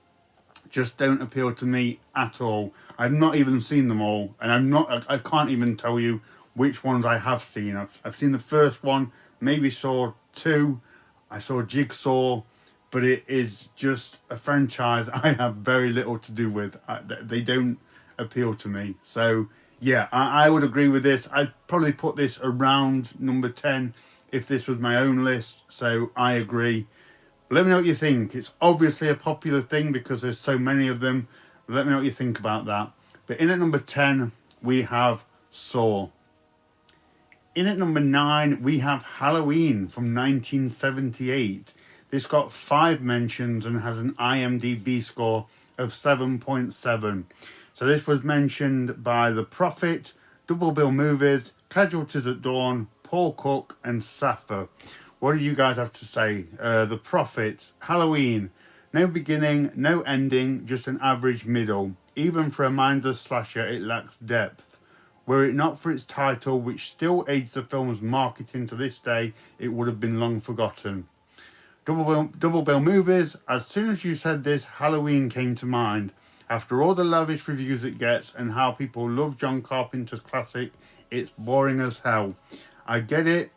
[SPEAKER 1] just don't appeal to me at all. I've not even seen them all, and I can't even tell you which ones I have seen. I've seen the first one, maybe Saw 2, I saw Jigsaw, but it is just a franchise I have very little to do with. They don't appeal to me. So yeah, I would agree with this. I'd probably put this around number 10 if this was my own list, so I agree. Let me know what you think. It's obviously a popular thing because there's so many of them. Let me know what you think about that. But in at number 10, we have Saw. In at number 9, we have Halloween from 1978. This got 5 mentions and has an IMDb score of 7.7. So this was mentioned by The Prophet, Double Bill Movies, Casualties at Dawn, Paul Cook and Sappho. What do you guys have to say? The Prophet, Halloween, no beginning, no ending, just an average middle. Even for a mindless slasher, it lacks depth. Were it not for its title, which still aids the film's marketing to this day, it would have been long forgotten. Double Bill Movies, as soon as you said this, Halloween came to mind. After all the lavish reviews it gets and how people love John Carpenter's classic, it's boring as hell. I get it,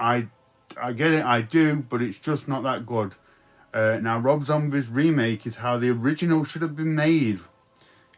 [SPEAKER 1] I do, but it's just not that good. Now, Rob Zombie's remake is how the original should have been made.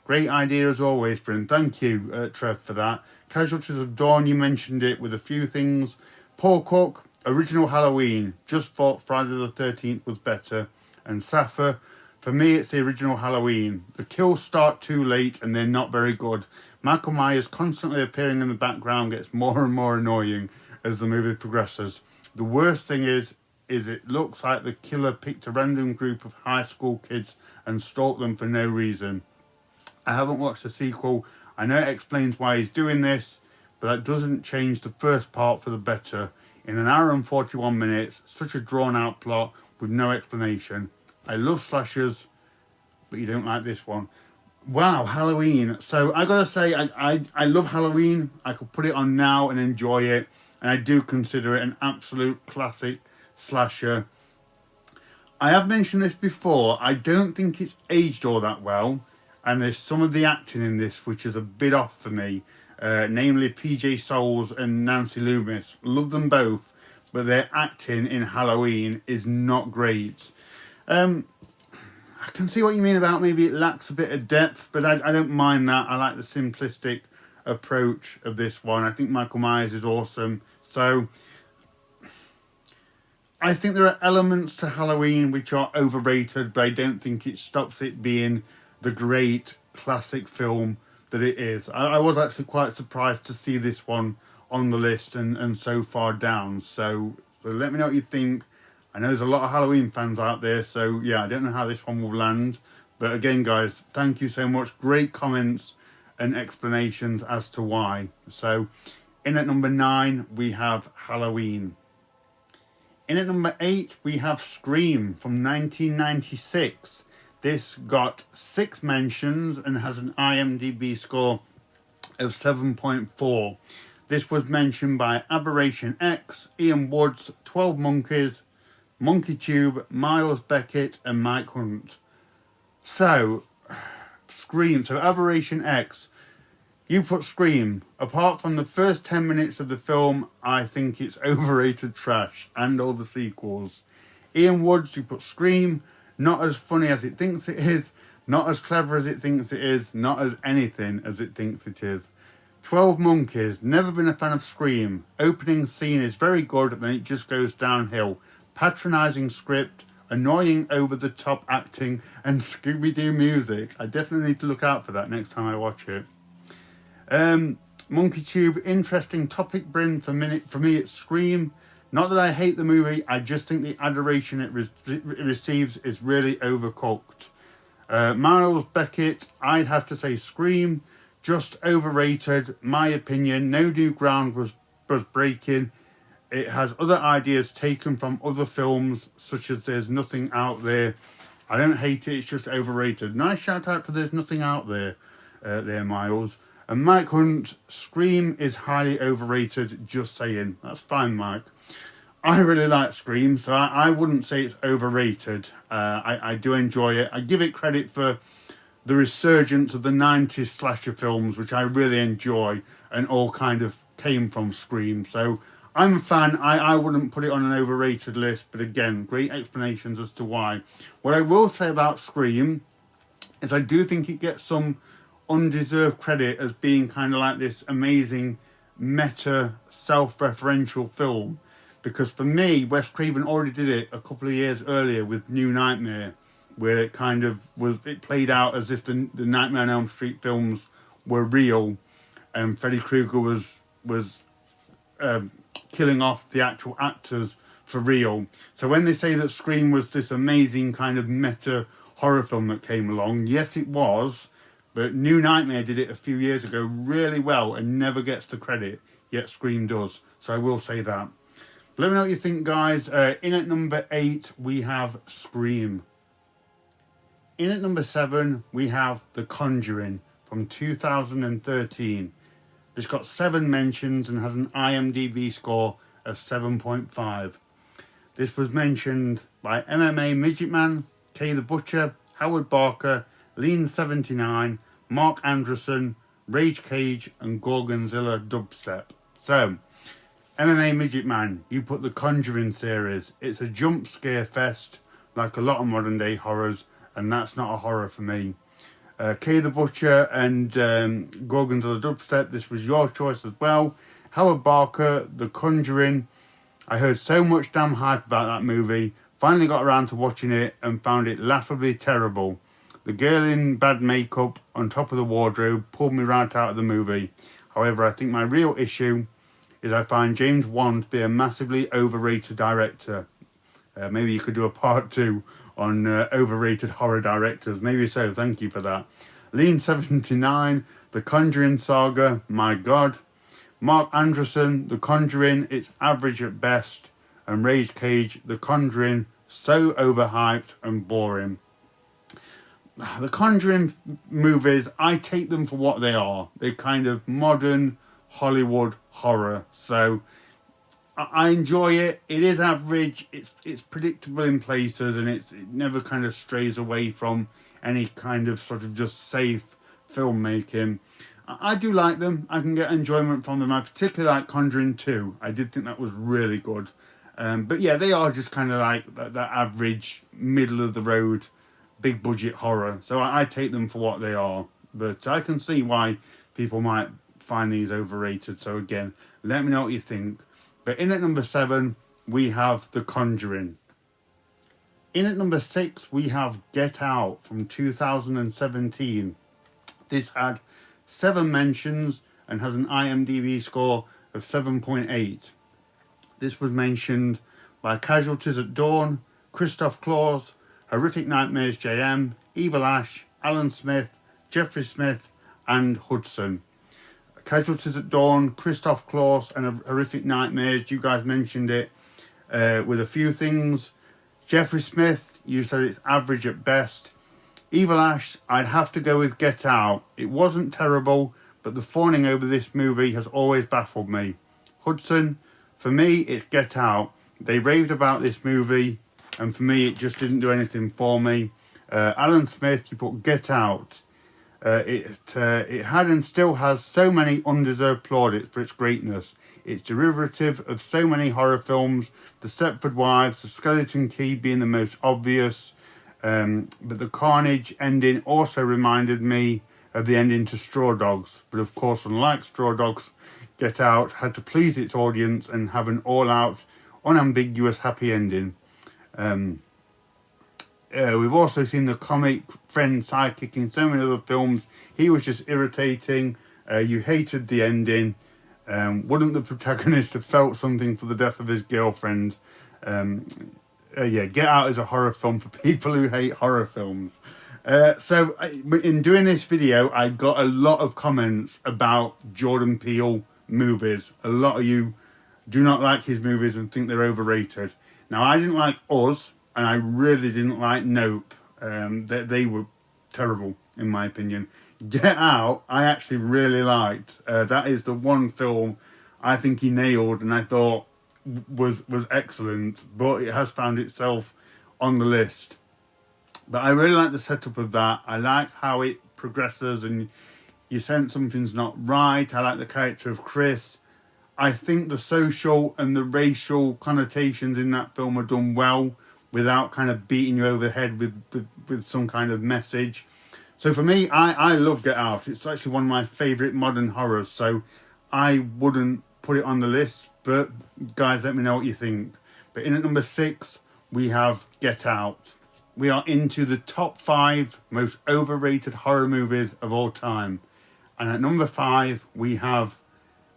[SPEAKER 1] Great idea as always, Bryn. Thank you, Trev, for that. Casualties of Dawn, you mentioned it with a few things. Paul Cook, original Halloween. Just thought Friday the 13th was better. And Sappho, for me, it's the original Halloween. The kills start too late and they're not very good. Michael Myers constantly appearing in the background gets more and more annoying as the movie progresses. The worst thing is it looks like the killer picked a random group of high school kids and stalked them for no reason. I haven't watched the sequel. I know it explains why he's doing this, but that doesn't change the first part for the better. In an hour and 41 minutes, such a drawn out plot with no explanation. I love slashers, but you don't like this one. Wow, Halloween. So I gotta say, I love Halloween. I could put it on now and enjoy it. And I do consider it an absolute classic slasher. I have mentioned this before. I don't think it's aged all that well. And there's some of the acting in this which is a bit off for me. Namely PJ Souls and Nancy Loomis. Love them both. But their acting in Halloween is not great. I can see what you mean about maybe it lacks a bit of depth, but I don't mind that. I like the simplistic approach of this one. I think Michael Myers is awesome. So I think there are elements to Halloween which are overrated, but I don't think it stops it being the great classic film that it is. I was actually quite surprised to see this one on the list and so far down. So let me know what you think. I know there's a lot of Halloween fans out there, so yeah, I don't know how this one will land. But again, guys, thank you so much. Great comments and explanations as to why. So in at number 9, we have Halloween. In at number 8, we have Scream from 1996. This got 6 mentions and has an IMDb score of 7.4. This was mentioned by Aberration X, Ian Woods, 12 Monkeys, Monkey Tube, Miles Beckett and Mike Hunt. So, Scream. So Aberration X, you put Scream. Apart from the first 10 minutes of the film, I think it's overrated trash, and all the sequels. Ian Woods, you put Scream. Not as funny as it thinks it is, not as clever as it thinks it is, not as anything as it thinks it is. 12 Monkeys, never been a fan of Scream. Opening scene is very good, and then it just goes downhill. Patronising script, annoying over-the-top acting, and Scooby-Doo music. I definitely need to look out for that next time I watch it. Monkey Tube, interesting topic bring for me it's Scream. Not that I hate the movie, I just think the adoration it receives is really overcooked. Miles Beckett, I'd have to say Scream, just overrated, my opinion. No new ground was breaking. It has other ideas taken from other films, such as There's Nothing Out There. I don't hate it, it's just overrated. Nice shout out to There's Nothing Out There, Miles. And Mike Hunt, Scream is highly overrated, just saying. That's fine, Mike. I really like Scream, so I wouldn't say it's overrated. I do enjoy it. I give it credit for the resurgence of the 90s slasher films, which I really enjoy, and all kind of came from Scream. So I'm a fan. I wouldn't put it on an overrated list, but again, great explanations as to why. What I will say about Scream is I do think it gets some undeserved credit as being kind of like this amazing meta self-referential film, because for me Wes Craven already did it a couple of years earlier with New Nightmare, where it kind of was, it played out as if the Nightmare on Elm Street films were real and Freddy Krueger was killing off the actual actors for real. So when they say that Scream was this amazing kind of meta horror film that came along, yes it was. But New Nightmare did it a few years ago really well and never gets the credit, yet Scream does. So I will say that. But let me know what you think, guys. In at number 8, we have Scream. In at number 7, we have The Conjuring from 2013. It's got 7 mentions and has an IMDb score of 7.5. This was mentioned by MMA Midget Man, Kay the Butcher, Howard Barker, Lean79, Mark Anderson, Rage Cage and Gorgonzilla Dubstep. So, MMA Midget Man, you put The Conjuring series. It's a jump scare fest like a lot of modern day horrors, and that's not a horror for me. Kay the Butcher and Gorgonzilla Dubstep, this was your choice as well. Howard Barker, The Conjuring. I heard so much damn hype about that movie. Finally got around to watching it and found it laughably terrible. The girl in bad makeup on top of the wardrobe pulled me right out of the movie. However, I think my real issue is I find James Wan to be a massively overrated director. Maybe you could do a part 2 on overrated horror directors. Maybe so, thank you for that. Lean79, The Conjuring Saga, my god. Mark Anderson, The Conjuring, it's average at best. And Rage Cage, The Conjuring, so overhyped and boring. The Conjuring movies, I take them for what they are. They're kind of modern Hollywood horror. So I enjoy it. It is average. It's predictable in places, and it never kind of strays away from any kind of sort of just safe filmmaking. I do like them. I can get enjoyment from them. I particularly like Conjuring 2. I did think that was really good. But yeah, they are just kind of like that average, middle of the road, big budget horror. So I take them for what they are. But I can see why people might find these overrated. So again, let me know what you think. But in at number 7, we have The Conjuring. In at number 6, we have Get Out from 2017. This had 7 mentions and has an IMDb score of 7.8. This was mentioned by Casualties at Dawn, Christoph Claus, Horrific Nightmares JM, Evil Ash, Alan Smith, Jeffrey Smith, and Hudson. Casualties at Dawn, Christoph Claus, and Horrific Nightmares, you guys mentioned it with a few things. Jeffrey Smith, you said it's average at best. Evil Ash, I'd have to go with Get Out. It wasn't terrible, but the fawning over this movie has always baffled me. Hudson, for me, it's Get Out. They raved about this movie, and for me, it just didn't do anything for me. Alan Smith, you put Get Out. It had and still has so many undeserved plaudits for its greatness. It's derivative of so many horror films, The Stepford Wives, The Skeleton Key being the most obvious. But the Carnage ending also reminded me of the ending to Straw Dogs. But of course, unlike Straw Dogs, Get Out had to please its audience and have an all-out, unambiguous happy ending. We've also seen the comic friend sidekick in so many other films. He was just irritating. You hated the ending. Wouldn't the protagonist have felt something for the death of his girlfriend? Yeah, Get Out is a horror film for people who hate horror films. So in doing this video, I got a lot of comments about Jordan Peele movies. A lot of you do not like his movies and think they're overrated. Now, I didn't like Us, and I really didn't like Nope. They were terrible, in my opinion. Get Out, I actually really liked. That is the one film I think he nailed, and I thought was excellent, but it has found itself on the list. But I really like the setup of that. I like how it progresses and you sense something's not right. I like the character of Chris. I think the social and the racial connotations in that film are done well without kind of beating you over the head with some kind of message. So for me, I love Get Out. It's actually one of my favourite modern horrors, so I wouldn't put it on the list. But guys, let me know what you think. But in at number 6, we have Get Out. We are into the top 5 most overrated horror movies of all time. And at number 5, we have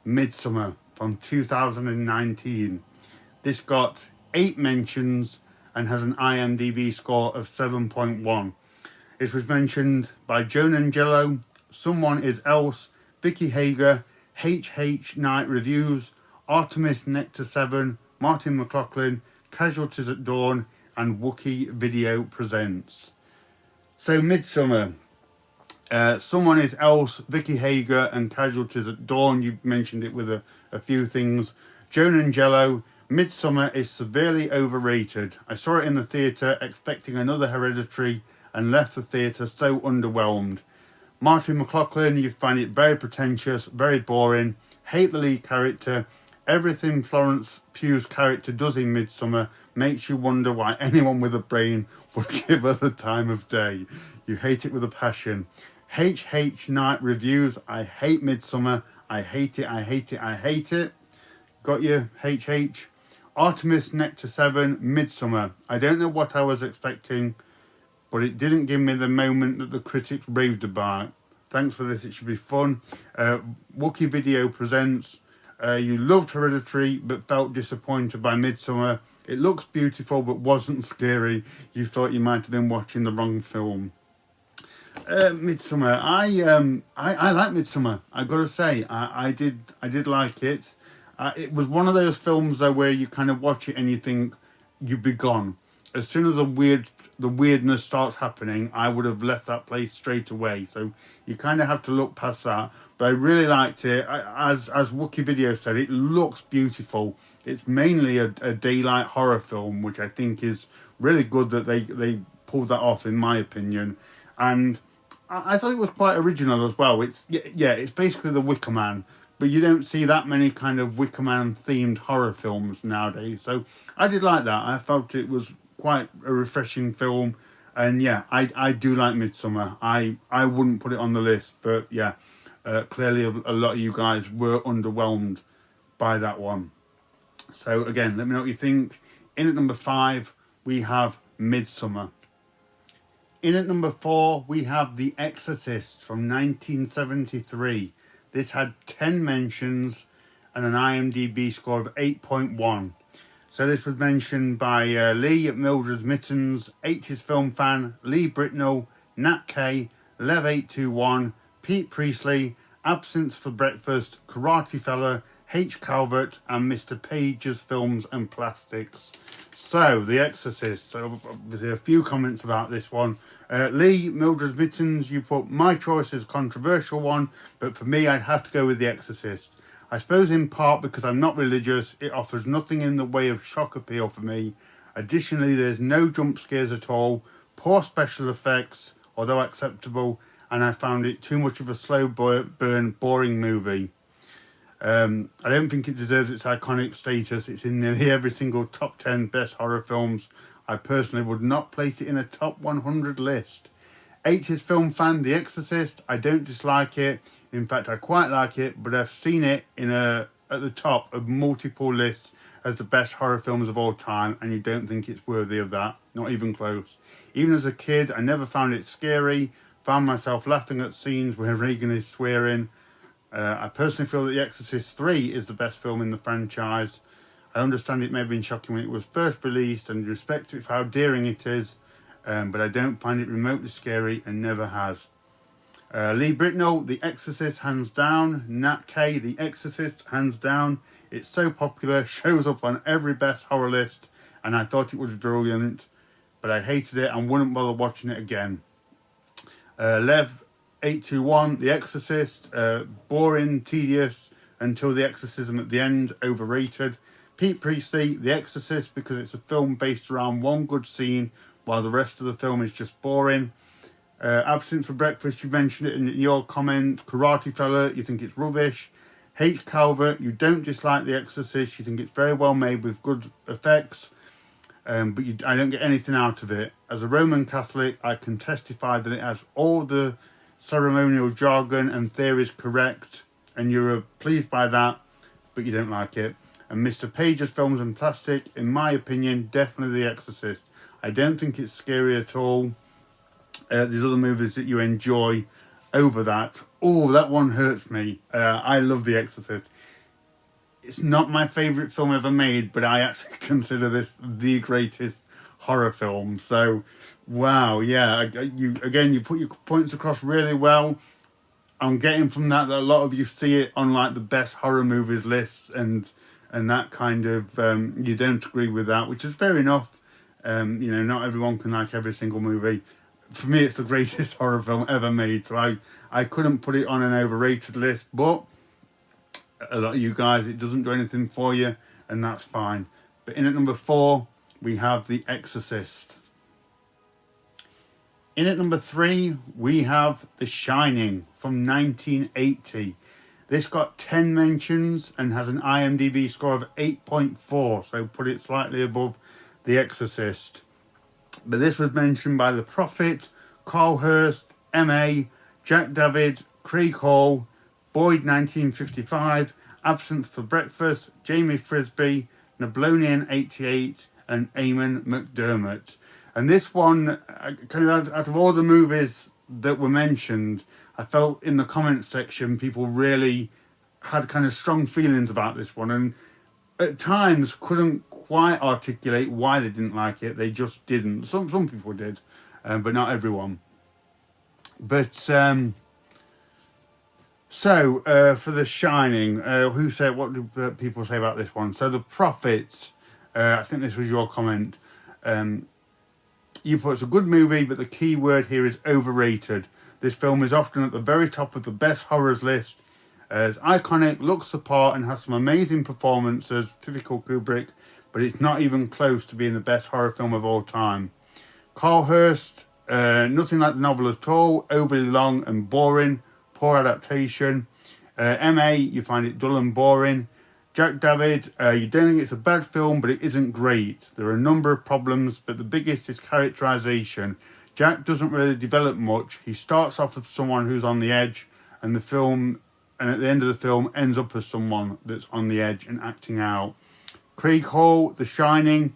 [SPEAKER 1] Midsommar from 2019. This got 8 mentions and has an IMDb score of 7.1. It was mentioned by Joan Angelo, Someone Is Else, Vicky Hager, HH Night Reviews, Artemis Nectar 7, Martin McLaughlin, Casualties at Dawn, and Wookiee Video Presents. So Midsommar, Someone Is Else, Vicky Hager, and Casualties at Dawn. You mentioned it with a few things. Joan Angelo, Midsommar is severely overrated. I saw it in the theatre expecting another Hereditary and left the theatre so underwhelmed. Martin McLaughlin, you find it very pretentious, very boring, hate the lead character. Everything Florence Pugh's character does in Midsommar makes you wonder why anyone with a brain would give her the time of day. You hate it with a passion. HH Night Reviews, I hate Midsommar. I hate it, I hate it, I hate it. Got you, HH. Artemis Nectar 7, Midsommar. I don't know what I was expecting, but it didn't give me the moment that the critics raved about. Thanks for this, it should be fun. Wookiee Video Presents. You loved Hereditary but felt disappointed by Midsommar. It looks beautiful but wasn't scary. You thought you might have been watching the wrong film. Midsommar. I like Midsommar. I gotta say, I did like it. It was one of those films though where you kind of watch it and you think you'd be gone. As soon as the weirdness starts happening, I would have left that place straight away. So you kind of have to look past that. But I really liked it. As Wookiee Video said, it looks beautiful. It's mainly a daylight horror film, which I think is really good that they pulled that off, in my opinion. And I thought it was quite original as well. It's basically the Wicker Man, but you don't see that many kind of Wicker Man themed horror films nowadays. So I did like that. I felt it was quite a refreshing film, and yeah, I do like Midsommar. I wouldn't put it on the list, but yeah, clearly a lot of you guys were underwhelmed by that one. So again, let me know what you think. In at number 5, we have Midsommar. In at number 4, we have The Exorcist from 1973. This had 10 mentions and an IMDb score of 8.1. So this was mentioned by Lee at Mildred's Mittens, 80s film fan, Lee Britnell, Nat K, Lev821, Pete Priestley, Absinthe for Breakfast, Karate Fella, H. Calvert, and Mr. Page's Films and Plastics. So, The Exorcist. So, there's a few comments about this one. Lee, Mildred's Mittens, you put, my choice is a controversial one, but for me, I'd have to go with The Exorcist. I suppose in part because I'm not religious, it offers nothing in the way of shock appeal for me. Additionally, there's no jump scares at all, poor special effects, although acceptable, and I found it too much of a slow burn, boring movie. I don't think it deserves its iconic status. It's in nearly every single top 10 best horror films. I personally would not place it in a top 100 list. 80s film fan, The Exorcist. I don't dislike it. In fact, I quite like it, but I've seen it at the top of multiple lists as the best horror films of all time, and you don't think it's worthy of that. Not even close. Even as a kid, I never found it scary. Found myself laughing at scenes where Regan is swearing. I personally feel that The Exorcist 3 is the best film in the franchise. I understand it may have been shocking when it was first released and respect to it for how daring it is, but I don't find it remotely scary and never has. Lee Britnell, The Exorcist, hands down. Nat K, The Exorcist, hands down. It's so popular, shows up on every best horror list, and I thought it was brilliant, but I hated it and wouldn't bother watching it again. Lev821, The Exorcist, boring, tedious, until the exorcism at the end, overrated. Pete Priestley, The Exorcist, because it's a film based around one good scene, while the rest of the film is just boring. Absinthe for Breakfast, you mentioned it in your comment. Karate Fella, you think it's rubbish. H. Calvert, you don't dislike The Exorcist, you think it's very well made with good effects, but I don't get anything out of it. As a Roman Catholic, I can testify that it has all the ceremonial jargon and theories correct, and you're pleased by that, but you don't like it. And Mr. Page's Films and Plastic, in my opinion, definitely The Exorcist. I don't think it's scary at all. There's other movies that you enjoy over that. Oh, that one hurts me. I love The Exorcist. It's not my favourite film ever made, but I actually consider this the greatest horror film. So, wow, yeah. You put your points across really well. I'm getting from that a lot of you see it on like the best horror movies lists and that kind of, you don't agree with that, which is fair enough. Not everyone can like every single movie. For me, it's the greatest horror film ever made, so I couldn't put it on an overrated list, but a lot of you guys, it doesn't do anything for you, and that's fine. But in at number 4, we have The Exorcist. In at number 3, we have The Shining from 1980. This got 10 mentions and has an IMDb score of 8.4, so put it slightly above The Exorcist. But this was mentioned by The Prophet, Carl Hurst, M.A., Jack David, Craig Hall, Boyd 1955, Absinthe for Breakfast, Jamie Frisby, Nablonian 88, and Eamon McDermott. And this one, kind of out of all the movies that were mentioned, I felt in the comments section people really had kind of strong feelings about this one, and at times couldn't quite articulate why they didn't like it. They just didn't. Some people did, but not everyone. But for The Shining, what do people say about this one? So The Prophet, I think this was your comment. You put, it's a good movie, but the key word here is overrated. This film is often at the very top of the best horrors list. It's iconic, looks the part, and has some amazing performances, typical Kubrick, but it's not even close to being the best horror film of all time. Carl Hurst, nothing like the novel at all, overly long and boring, poor adaptation. M.A., you find it dull and boring. Jack David, you don't think it's a bad film, but it isn't great. There are a number of problems, but the biggest is characterization. Jack doesn't really develop much. He starts off as someone who's on the edge, and at the end of the film ends up as someone that's on the edge and acting out. Craig Hall, The Shining,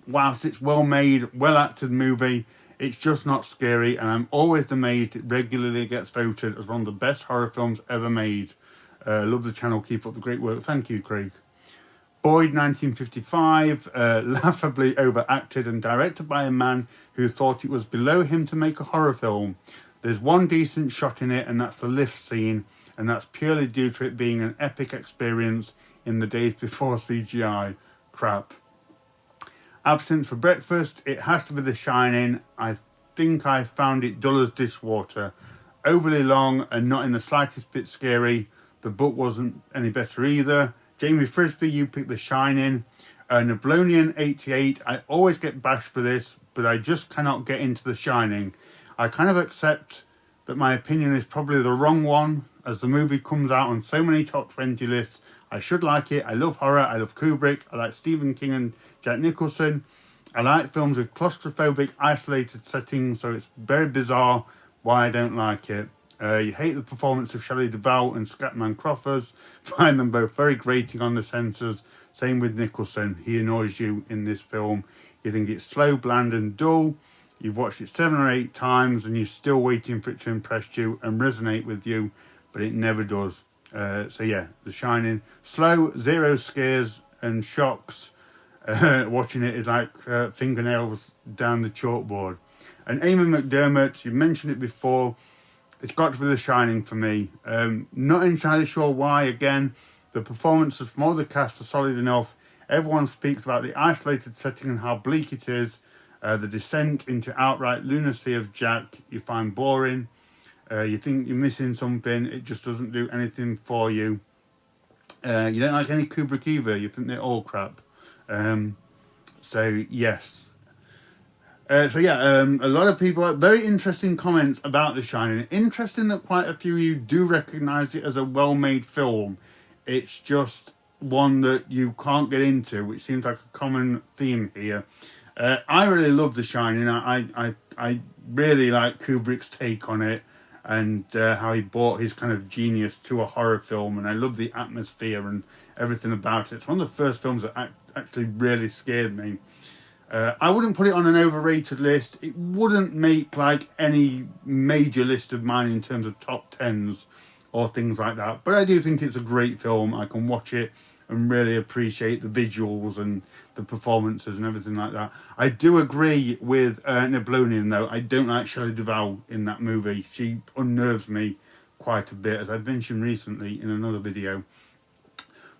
[SPEAKER 1] whilst it's well made, well acted movie, it's just not scary, and I'm always amazed it regularly gets voted as one of the best horror films ever made. Love the channel. Keep up the great work. Thank you, Craig. Boyd 1955, laughably overacted and directed by a man who thought it was below him to make a horror film. There's one decent shot in it, and that's the lift scene, and that's purely due to it being an epic experience in the days before CGI. Crap. Absinthe for breakfast, it has to be The Shining. I think I found it dull as dishwater. Overly long and not in the slightest bit scary. The book wasn't any better either. Jamie Frisby, you picked The Shining. Neblonian 88, I always get bashed for this, but I just cannot get into The Shining. I kind of accept that my opinion is probably the wrong one, as the movie comes out on so many top 20 lists. I should like it. I love horror. I love Kubrick. I like Stephen King and Jack Nicholson. I like films with claustrophobic, isolated settings, so it's very bizarre why I don't like it. You hate the performance of Shelley Duvall and Scatman Crothers. Find them both very grating on the senses. Same with Nicholson. He annoys you in this film. You think it's slow, bland and dull. You've watched it 7 or 8 times and you're still waiting for it to impress you and resonate with you, but it never does. So yeah, The Shining. Slow, zero scares and shocks. Watching it is like fingernails down the chalkboard. And Eamon McDermott, you mentioned it before. It's got to be The Shining for me. Not entirely sure why. Again, the performances from all the cast are solid enough. Everyone speaks about the isolated setting and how bleak it is. The descent into outright lunacy of Jack you find boring. You think you're missing something. It just doesn't do anything for you. You don't like any Kubrick either. You think they're all crap. So yes. A lot of people, very interesting comments about The Shining. Interesting that quite a few of you do recognise it as a well-made film. It's just one that you can't get into, which seems like a common theme here. I really love The Shining. I really like Kubrick's take on it and how he brought his kind of genius to a horror film. And I love the atmosphere and everything about it. It's one of the first films that actually really scared me. I wouldn't put it on an overrated list. It wouldn't make like any major list of mine in terms of top 10s or things like that. But I do think it's a great film. I can watch it and really appreciate the visuals and the performances and everything like that. I do agree with Neblonian though. I don't like Shelley Duvall in that movie. She unnerves me quite a bit, as I've mentioned recently in another video.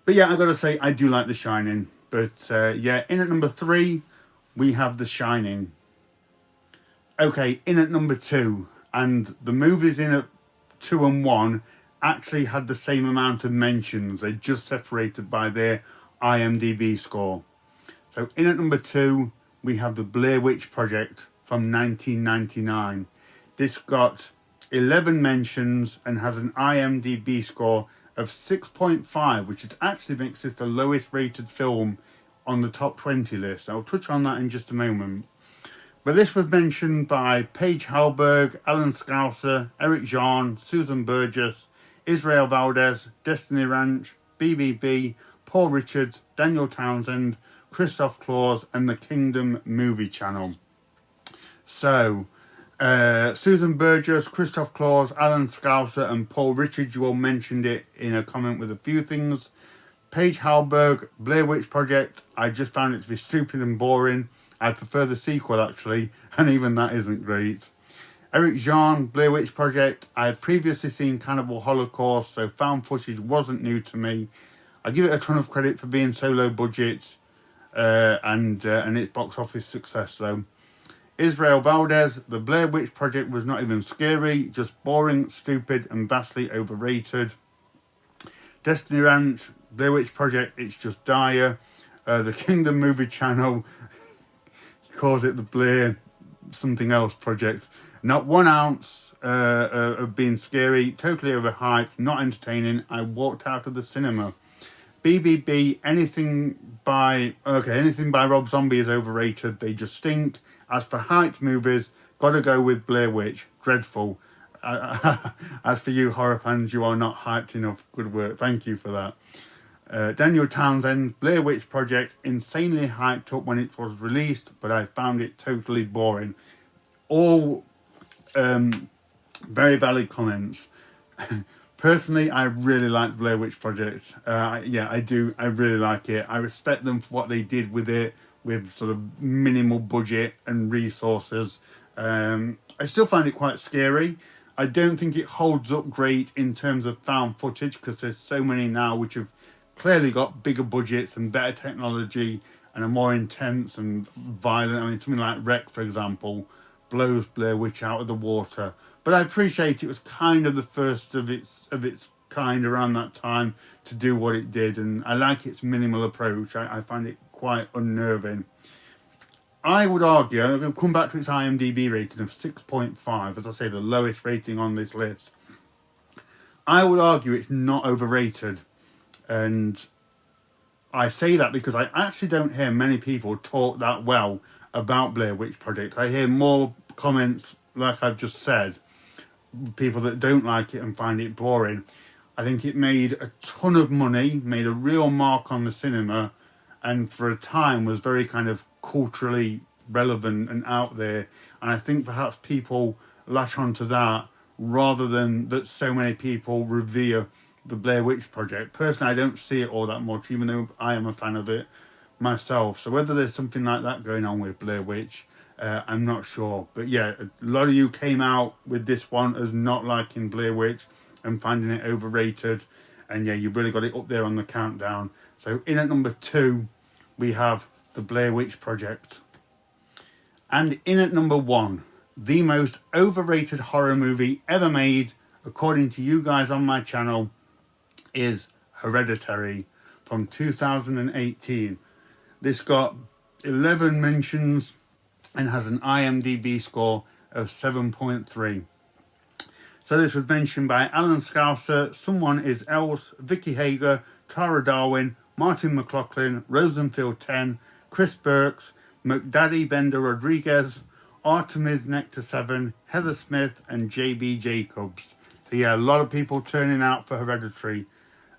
[SPEAKER 1] But yeah, I've got to say I do like The Shining. But yeah, in at number 3... we have The Shining. Okay, in at number 2, and the movies in at 2 and 1 actually had the same amount of mentions. They're just separated by their IMDb score. So in at number 2, we have The Blair Witch Project from 1999. This got 11 mentions and has an IMDb score of 6.5, which is actually makes it the lowest rated film on the top 20 list. I'll touch on that in just a moment. But this was mentioned by Paige Halberg, Alan Scouser, Eric Jean, Susan Burgess, Israel Valdez, Destiny Ranch, BBB, Paul Richards, Daniel Townsend, Christoph Claus, and the Kingdom Movie Channel. So, Susan Burgess, Christoph Claus, Alan Scouser, and Paul Richards, you all mentioned it in a comment with a few things. Paige Halberg, Blair Witch Project, I just found it to be stupid and boring. I prefer the sequel actually, and even that isn't great. Eric Jean, Blair Witch Project, I had previously seen Cannibal Holocaust, so found footage wasn't new to me. I give it a ton of credit for being so low budget and its box office success though. Israel Valdez, The Blair Witch Project was not even scary, just boring, stupid and vastly overrated. Destiny Ranch, Blair Witch Project, it's just dire. The Kingdom Movie Channel calls it the Blair something else project. Not 1 ounce of being scary, totally overhyped, not entertaining. I walked out of the cinema. BBB, anything by Rob Zombie is overrated. They just stink. As for hyped movies, gotta go with Blair Witch. Dreadful. As for you horror fans, you are not hyped enough. Good work. Thank you for that. Daniel Townsend, Blair Witch Project, insanely hyped up when it was released, but I found it totally boring. All very valid comments. Personally, I really like the Blair Witch Project. Yeah, I do. I really like it. I respect them for what they did with it, with sort of minimal budget and resources. I still find it quite scary. I don't think it holds up great in terms of found footage because there's so many now which have clearly got bigger budgets and better technology and are more intense and violent. I mean, something like Wreck, for example, blows Blair Witch out of the water. But I appreciate it was kind of the first of its kind around that time to do what it did, and I like its minimal approach. I find it quite unnerving. I would argue, I'm going to come back to its IMDb rating of 6.5, as I say, the lowest rating on this list. I would argue it's not overrated, and I say that because I actually don't hear many people talk that well about Blair Witch Project. I hear more comments, like I've just said, people that don't like it and find it boring. I think it made a ton of money, made a real mark on the cinema, and for a time was very kind of culturally relevant and out there. And I think perhaps people latch onto that rather than that so many people revere the Blair Witch Project. Personally, I don't see it all that much, even though I am a fan of it myself. So whether there's something like that going on with Blair Witch, I'm not sure. But yeah, a lot of you came out with this one as not liking Blair Witch and finding it overrated. And yeah, you really got it up there on the countdown. So in at number 2, we have the Blair Witch Project. And in at number 1, the most overrated horror movie ever made, according to you guys on my channel, is Hereditary from 2018. This got 11 mentions and has an IMDb score of 7.3. So this was mentioned by Alan Scouser, Someone Is Else, Vicky Hager, Tara Darwin, Martin McLaughlin, Rosenfield 10, Chris Burks, McDaddy Bender Rodriguez, Artemis Nectar 7, Heather Smith, and JB Jacobs. So yeah, a lot of people turning out for Hereditary.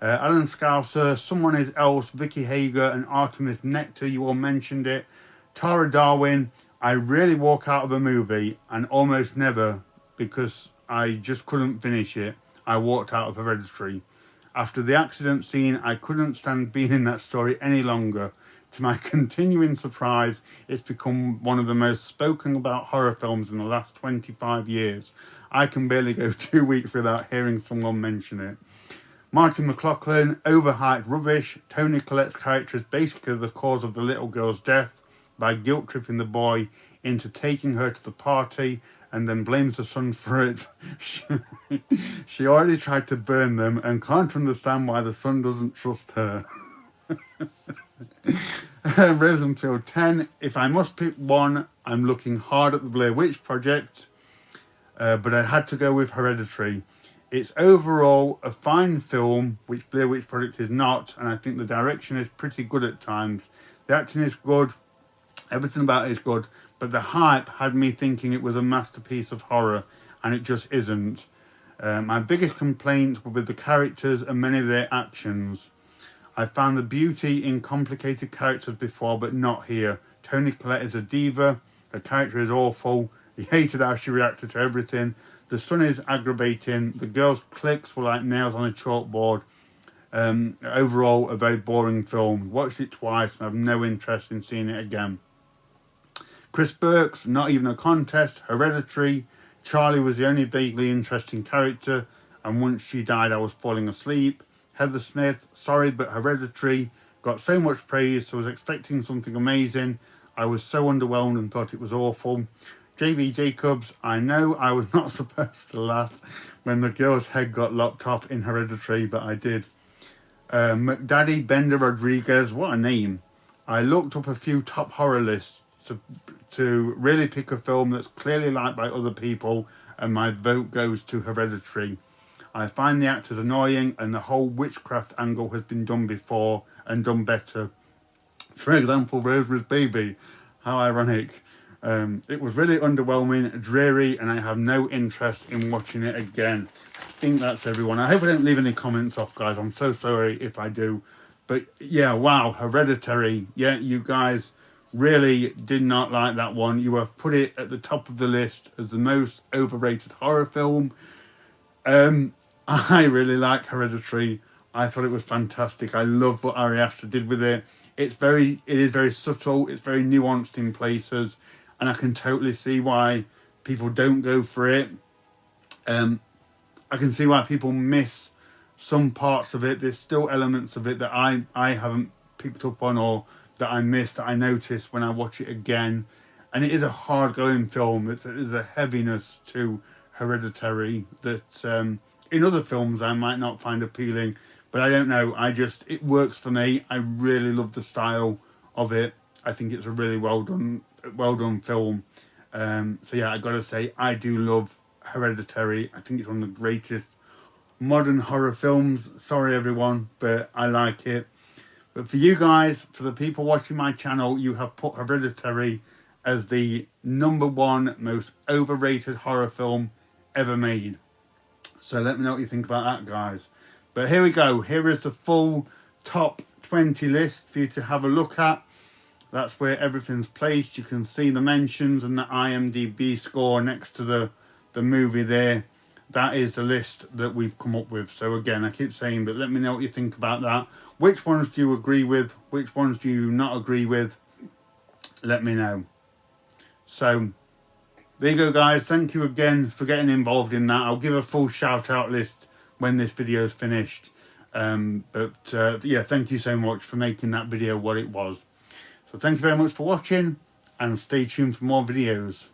[SPEAKER 1] Alan Scouser, Someone Is Else, Vicky Hager, and Artemis Nectar, you all mentioned it. Tara Darwin, I really walk out of a movie, and almost never, because I just couldn't finish it, I walked out of Hereditary. After the accident scene, I couldn't stand being in that story any longer. To my continuing surprise, it's become one of the most spoken about horror films in the last 25 years. I can barely go 2 weeks without hearing someone mention it. Martin McLaughlin, overhyped rubbish. Toni Collette's character is basically the cause of the little girl's death by guilt-tripping the boy into taking her to the party and then blames the son for it. She already tried to burn them and can't understand why the son doesn't trust her. Rosenfield 10, if I must pick one, I'm looking hard at the Blair Witch Project, but I had to go with Hereditary. It's overall a fine film, which Blair Witch Project is not, and I think the direction is pretty good at times. The acting is good, everything about it is good, but the hype had me thinking it was a masterpiece of horror, and it just isn't. My biggest complaints were with the characters and many of their actions. I found the beauty in complicated characters before, but not here. Toni Collette is a diva, her character is awful, he hated how she reacted to everything, the son is aggravating, the girl's clicks were like nails on a chalkboard. Overall, a very boring film. Watched it twice and I have no interest in seeing it again. Chris Burks, not even a contest. Hereditary. Charlie was the only vaguely interesting character, and once she died I was falling asleep. Heather Smith, sorry but Hereditary, got so much praise, so I was expecting something amazing. I was so underwhelmed and thought it was awful. JB Jacobs, I know I was not supposed to laugh when the girl's head got lopped off in Hereditary, but I did. McDaddy Bender Rodriguez, what a name. I looked up a few top horror lists to really pick a film that's clearly liked by other people, and my vote goes to Hereditary. I find the actors annoying, and the whole witchcraft angle has been done before and done better. For example, Rosemary's Baby. How ironic. It was really underwhelming, dreary, and I have no interest in watching it again. I think that's everyone. I hope I don't leave any comments off, guys. I'm so sorry if I do. But yeah, wow, Hereditary. Yeah, you guys really did not like that one. You have put it at the top of the list as the most overrated horror film. I really like Hereditary. I thought it was fantastic. I love what Ari Aster did with it. It is very subtle. It's very nuanced in places, and I can totally see why people don't go for it. I can see why people miss some parts of it. There's still elements of it that I haven't picked up on, or that I missed, that I noticed when I watch it again. And it is a hard-going film. There's a heaviness to Hereditary that in other films I might not find appealing. But I don't know. It works for me. I really love the style of it. I think it's a really well done film. So yeah, I gotta say, I do love Hereditary. I think it's one of the greatest modern horror films. Sorry everyone, but I like it. But for you guys, for the people watching my channel, you have put Hereditary as the #1 most overrated horror film ever made. So let me know what you think about that, guys. But here we go. Here is the full top 20 list for you to have a look at. That's where everything's placed. You can see the mentions and the IMDb score next to the movie there. That is the list that we've come up with. So again, I keep saying, but let me know what you think about that. Which ones do you agree with? Which ones do you not agree with? Let me know. So there you go, guys. Thank you again for getting involved in that. I'll give a full shout out list when this video is finished. Yeah, thank you so much for making that video what it was. So thank you very much for watching, and stay tuned for more videos.